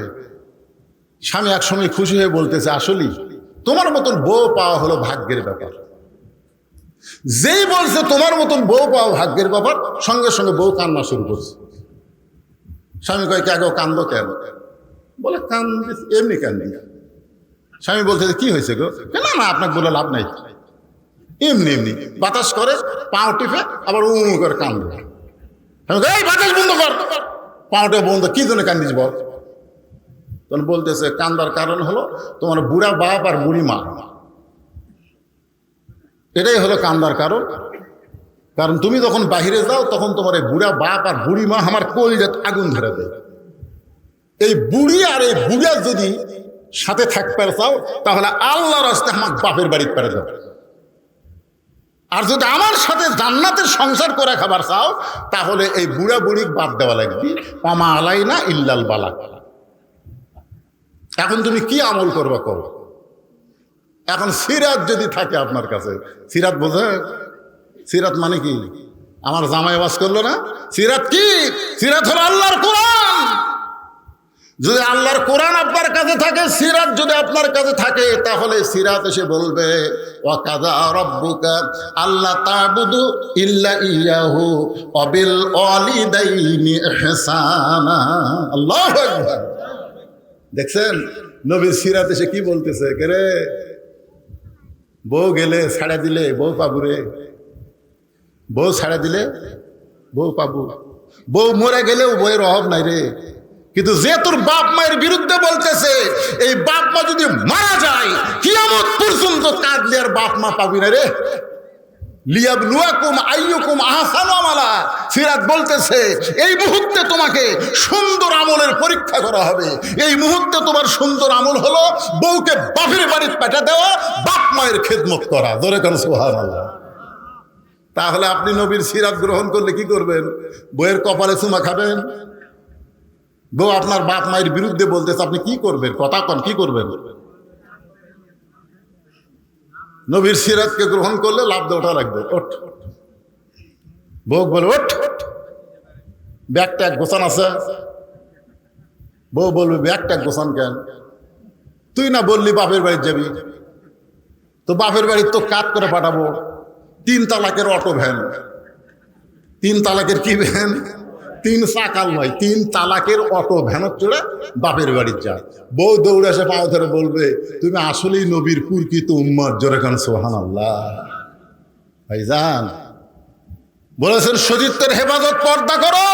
স্বামী একসময় খুশি হয়ে বলতেছে, আসলেই তোমার মতন বউ পাওয়া হলো ভাগ্যের ব্যাপার। যেই বলছে তোমার মতন বউ পাওয়া ভাগ্যের ব্যাপার, সঙ্গে সঙ্গে বউ কান্না শুরু করছে। স্বামী কয়, কে গো কান্দো কেন? বলে, কান্দি এমনি কান্দি। স্বামী বলছে, কি হয়েছে গো? না না, আপনাকে বলে লাভ নাই, এমনি এমনি। বাতাস করে, পাও টিপে, আবার করে কান্দে। এই বাতাস বন্ধ কর, পাওটা বন্ধ। কি জন্য কান্দিস বল? তখন বলতেছে, কান্দার কারণ হলো তোমার বুড়া বাপ আর বুড়ি মা, এটাই হলো কান্দার কারণ। কারণ তুমি যখন বাহিরে যাও তখন তোমার এই বুড়া বাপ আর বুড়ি মা আমার কলিজাত আগুন ধরে দেয়। এই বুড়ি আর এই বুড়া যদি সাথে থাকতে চাও তাহলে আল্লাহর রাস্তায় আমার বাপের বাড়িতে পেরে যাও। আর যদি আমার সাথে জান্নাতের সংসার করে খাবার চাও তাহলে এই বুড়া বুড়ি বাদ দেওয়া লাগবে। পামা আলাই না ইল্লাল বালা। এখন তুমি কি আমল করবা করো। এখন সিরাত যদি থাকে আপনার কাছে, সিরাত বোঝে? সিরাত মানে কি? আমার জামাই ওয়াজ করলো না, সিরাত কি? সিরাত হলো আল্লাহর কোরআন। যদি আল্লাহর কোরআন আপনার কাছে থাকে, সিরাত যদি আপনার কাছে থাকে, তাহলে সিরাত এসে বলবে ওয়া কাযা রাব্বুকা আল্লা তা'বুদু ইল্লা ইয়াহু ওয়া বিল ওয়ালিদাইনি ইহসানা। আল্লাহু আকবার। দেখছেন নবীর সিরাত এসে কি বলতেছে? কে রে, বউ গেলে ছাড়া দিলে বউ পাবু রে, বউ ছাড়া দিলে বউ পাবু, বউ মরে গেলেও বউয়ের অভাব নাই রে। কিন্তু যে তোর বাপ মায়ের বিরুদ্ধে বলতেছে, এই বাপ মা যদি মারা যায় কিয়ামত পর্যন্ত কাঁদলে আর বাপ মা পাবি না রে। লিয়াবলুয়াকুম আইয়ুকুম আহসানু আমালা। সিরাত বলতেছে এই মুহূর্তে তোমাকে সুন্দর আমলের পরীক্ষা করা হবে। এই মুহূর্তে তোমার সুন্দর আমল হলো বউকে বাপের বাড়িতে পাঠা দেওয়া, বাপ মায়ের খেদমত করা। জোরে করে সুবহানাল্লাহ। তাহলে আপনি নবীর সিরাত গ্রহণ করলে কি করবেন? বউয়ের কপালে চুমা খাবেন? বউ আপনার বাপ মায়ের বিরুদ্ধে বলতেছে, আপনি কি করবেন? কথা কন, কি করবেন? নবীর সিরাতকে গ্রহণ করলে লাভ দেওয়াটা লাগবে। ওঠ, বউ বলে ওঠ, ব্যাগটা এক গোছান আছে। বউ বলবে ব্যাগটা এক গোছান কেন? তুই না বললি বাপের বাড়ি যাবি, তো বাপের বাড়ি তো কাট করে পাঠাবো। 3 তালাকের অটো ভ্যান। 3 তালাকের কি ভ্যান? 3 চাকাল নয়, 3 তালাকের অটো ভ্যানত চড়ে বাপের বাড়ির যায়। বউ দৌড়ে এসে পাও ধরে বলবে তুমি আসলেই নবীর প্রকৃত উম্মত। জোরে কান সুবহানাল্লাহ। ভাইজান বলেছেন সতীত্বের হেফাজত পর্দা করো।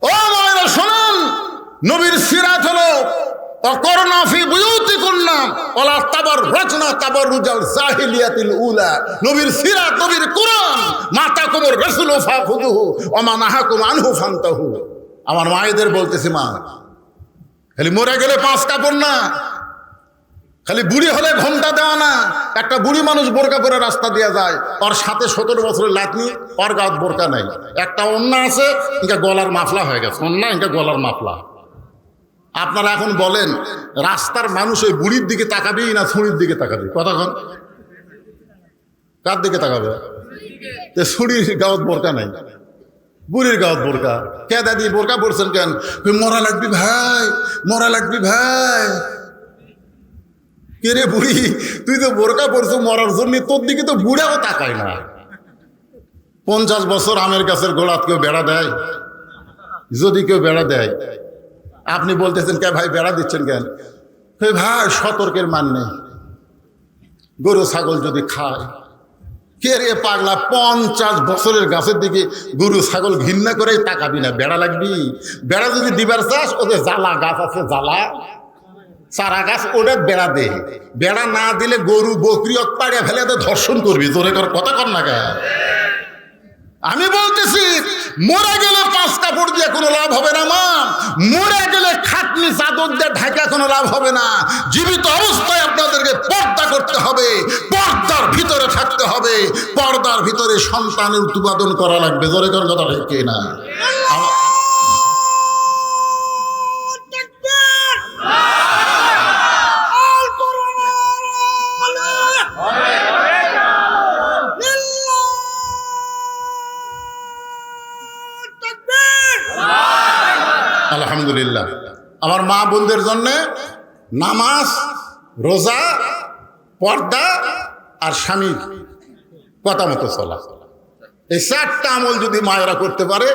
ও মায়েরা শুনুন, নবীর সিরাত হলো অকরনা ফি বুয়ুতিকুন্না ওয়ালা তাবাররাজনা তাবাররুজাল জাহিলিয়াতিল উলা। নবীর সিরাত, নবীর কোরআন, মাতাকুমুর রাসূলু ফাখুযুহু ওয়া মা নাহাকুম আনহু ফান্তাহু। আমার মায়েদের বলতেছি, মা খালি মরে গেলে 5 কাপড় না, খালি বুড়ি হলে ঘোমটা দেওয়া না। একটা বুড়ি মানুষ বোরকা পরে রাস্তা দিয়ে যায়, ওর সাথে 17 বছরের লাতনি, ওর গাত বোরকা নাই। একটা ওন্না আছে, ইনকা গলার মাফলা হয়ে গেছে, ওন্না ইনকা গলার মাফলা। আপনারা এখন বলেন রাস্তার মানুষ ওই বুড়ির দিকে তাকাবেই না ছুরির দিকে তাকাবে? কতক্ষণ কার দিকে তাকাবে? ছুরির গাঁত বোরকা নাই, বুড়ির গাঁত বোরকা। কে দাদি বোরকা পড়ছেন কেন? মরা লাগবি ভাই, মরা লাগবি ভাই। কে রে বুড়ি, তুই তো বোরকা পড়ছো মরার জন্য, তোর দিকে তো বুড়াও তাকায় না। 50 বছর আমের গাছের গোড়াত কেউ বেড়া দেয়? যদি কেউ বেড়া দেয়, আপনি বলতেছেন কে ভাই বেড়া দিচ্ছেন কেন? ভাই সতর্কের মান নেই। গরু ছাগল যদি খায়, কে রে পাগলা, 50 বছরের গাছের দিকে গরু ছাগল ঘৃণা করে তাকাবি না? বেড়া লাগবি? বেড়া যদি দিবার চাস, ওদের জ্বালা গাছ আছে, জ্বালা চারা গাছ, ওটা বেড়া দে। বেড়া না দিলে গরু বকরি পাড়িয়া ফেলে তো ধর্ষণ করবি। জোরে কর, কথা কর না কেন? আমি বলতেছি মরে গেলে 5 কাপড় দিয়ে কোনো লাভ হবে না মা। মরে গেলে খাটনি চাদর দিয়ে ঢাকা কোনো লাভ হবে না। জীবিত অবস্থায় আপনাদেরকে পর্দা করতে হবে, পর্দার ভিতরে থাকতে হবে, পর্দার ভিতরে সন্তানের উৎপাদন করা লাগবে। জোরে কর, কথা ঠিক না? আলহামদুলিল্লাহ। আমার মা বোনদের জন্য নামাজ, রোজা, পর্দা আর স্বামীর কথা মতো চলা, এই 4টা আমল যদি মায়েরা করতে পারে,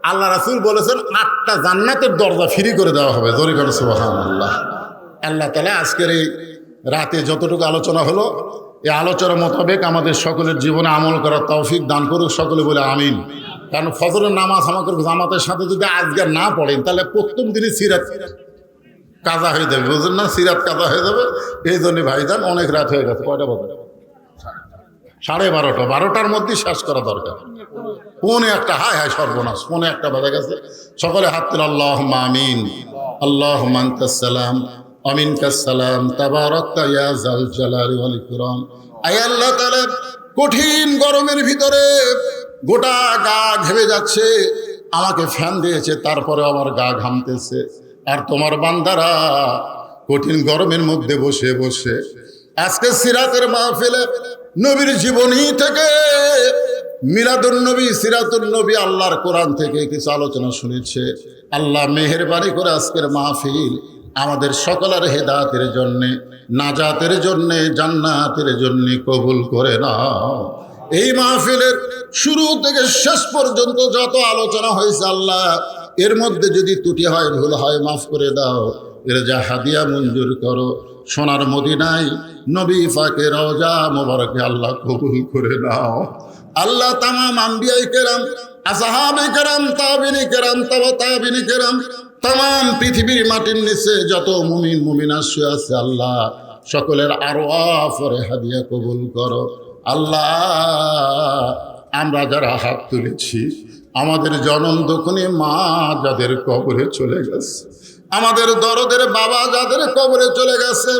আল্লাহ রাসূল বলেছেন 8টা জান্নাতের দরজা ফ্রি করে দেওয়া হবে। জোরে করে সুবহানাল্লাহ। আল্লাহ তাআলা আজকের এই রাতে যতটুকু আলোচনা হলো, এই আলোচনার মোতাবেক আমাদের সকলের জীবনে আমল করার তৌফিক দান করুক। সকলে বলে আমিন। কারণ ফজরের নামাজ আমাদের জামাতের সাথে যদি আজকে না পড়েন, তাহলে প্রথম দিনই সিরাত কাজা হয়ে যাবে, বুঝলেন না? সিরাত কাজা হয়ে যাবে। এই জন্য ভাইজান অনেক রাত হয়ে গেছে। কয়টা বাজে? 12:30, 12টার মধ্যে শেষ করা দরকার। পৌনে একটা, হায় হায় সর্বনাশ, পৌনে একটা বাজে গেছে। সকলে হাত তুলে আল্লাহুম্মা আমিন। আল্লাহুম্মা আনতাস সালাম ওয়া মিনকাস সালাম তাবারাকতা ইয়া যাল জালালি ওয়াল ইকরাম। আয় আল্লাহ তাআলা, কঠিন গরমের ভিতরে গোটা গা ঘেমে যাচ্ছে, আমাকে ফ্যান দিয়েছে তারপরে আমার গা ঘামতেছে, আর তোমার বান্দারা কঠিন গরমের মধ্যে বসে বসে আজকে সিরাতের মাহফিলে নবীর জীবনী থেকে মিলাদুন নবী, সিরাতুন নবী, আল্লাহর কোরআন থেকে কিছু আলোচনা শুনেছে। আল্লাহ মেহেরবানি করে আজকের মাহফিল আমাদের সকলের হেদায়েতের জন্য, নাজাতের জন্য, জান্নাতের জন্য কবুল করে নাও। এই মাহফিলের শুরু থেকে শেষ পর্যন্ত যত আলোচনা হয়েছে আল্লাহ, এর মধ্যে যদি ত্রুটি হয়, ভুল হয়, মাফ করে দাও। এর যা হাদিয়া মঞ্জুর করো, সোনার মদিনায় নবী পাকের রওজা মোবারকে আল্লাহ কবুল করে নাও। আল্লাহ তামাম আম্বিয়ায়ে কেরাম, আসহাবে কেরাম, তাবিনী কেরাম, তাবা তাবিনী কেরাম, তামাম পৃথিবীর মাটির নিচে যত মুমিন মুমিনাত শুয়ে আছে আল্লাহ, সকলের আরওয়াফের হাদিয়া কবুল করো। আল্লাহ, আমরা যারা হাত তুলেছি, আমাদের জনম দুঃখিনী মা যাদের কবরে চলে গেছে, আমাদের দরদের বাবা যাদের কবরে চলে গেছে,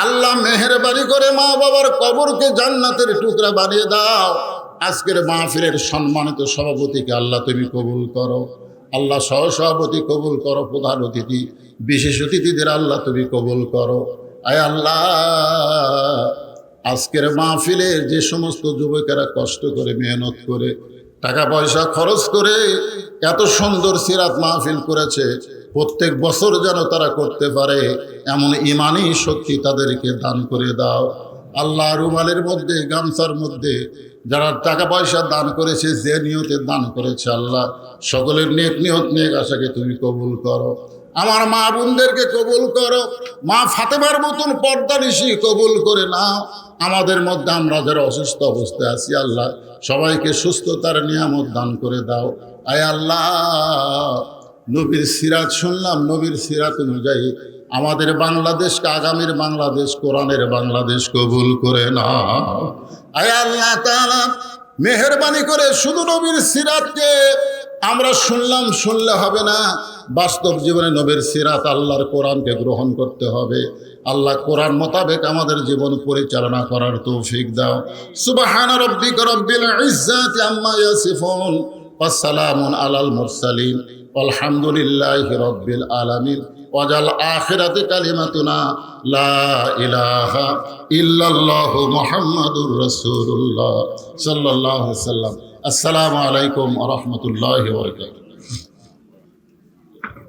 আল্লাহ মেহেরবানি করে মা বাবার কবরকে জান্নাতের টুকরা বানিয়ে দাও। আজকের মাহফিলের সম্মানিত সভাপতিকে আল্লাহ তুমি কবুল করো। আল্লাহ সহসভাপতি কবুল করো, প্রধান অতিথি, বিশেষ অতিথিদের আল্লাহ তুমি কবুল করো। আয় আল্লাহ, আজকের মাহফিলে যে সমস্ত যুবকেরা কষ্ট করে, মেহনত করে, টাকা পয়সা খরচ করে এত সুন্দর সিরাত মাহফিল করেছে, প্রত্যেক বছর যেন তারা করতে পারে এমন ইমানি শক্তি তাদেরকে দান করে দাও। আল্লাহ, রুমালের মধ্যে, গামছার মধ্যে যারা টাকা পয়সা দান করেছে, যে নিয়তে দান করেছে আল্লাহ, সকলের নেক নিয়ত, নেক আশাকে তুমি কবুল করো। আমার মা বোনদেরকে কবুল করো। মা ফাতেমার মতন পর্দা নিশি কবুল করে নাও। আমাদের মধ্যে আমরা যারা অসুস্থ অবস্থায় আছি আল্লাহ, সবাইকে সুস্থতার নিয়ামত দান করে দাও। আয় আল্লাহ, নবীর সিরাত শুনলাম, নবীর সিরাত অনুযায়ী আমাদের বাংলাদেশকে, আগামীর বাংলাদেশ, কোরআনের বাংলাদেশ কবুল করে নাও। আয় আল্লাহ তাআলা, মেহেরবানি করে শুধু নবীর সিরাতকে আমরা শুনলাম, শুনলে হবে না, বাস্তব জীবনে নবীর সিরাত, আল্লাহর কোরআনকে গ্রহণ করতে হবে। আল্লাহ, কোরআন মোতাবেক আমাদের জীবন পরিচালনা করার তৌফিক দাও। সুবহানা রাব্বিকা রাব্বিল ইজ্জাতি আম্মা ইয়াসিফুন ওয়া সালামুন আলাল মুরসালিন আলহামদুলিল্লাহি রাব্বিল আলামিন। ওয়াজাল আখিরাতি কালিমাতুনা লা ইলাহা ইল্লাল্লাহু মুহাম্মাদুর রাসূলুল্লাহ সাল্লাল্লাহু আলাইহি ওয়াসাল্লাম। আসসালামু আলাইকুম ওয়া রাহমাতুল্লাহি ওয়া বারাকাতুহু।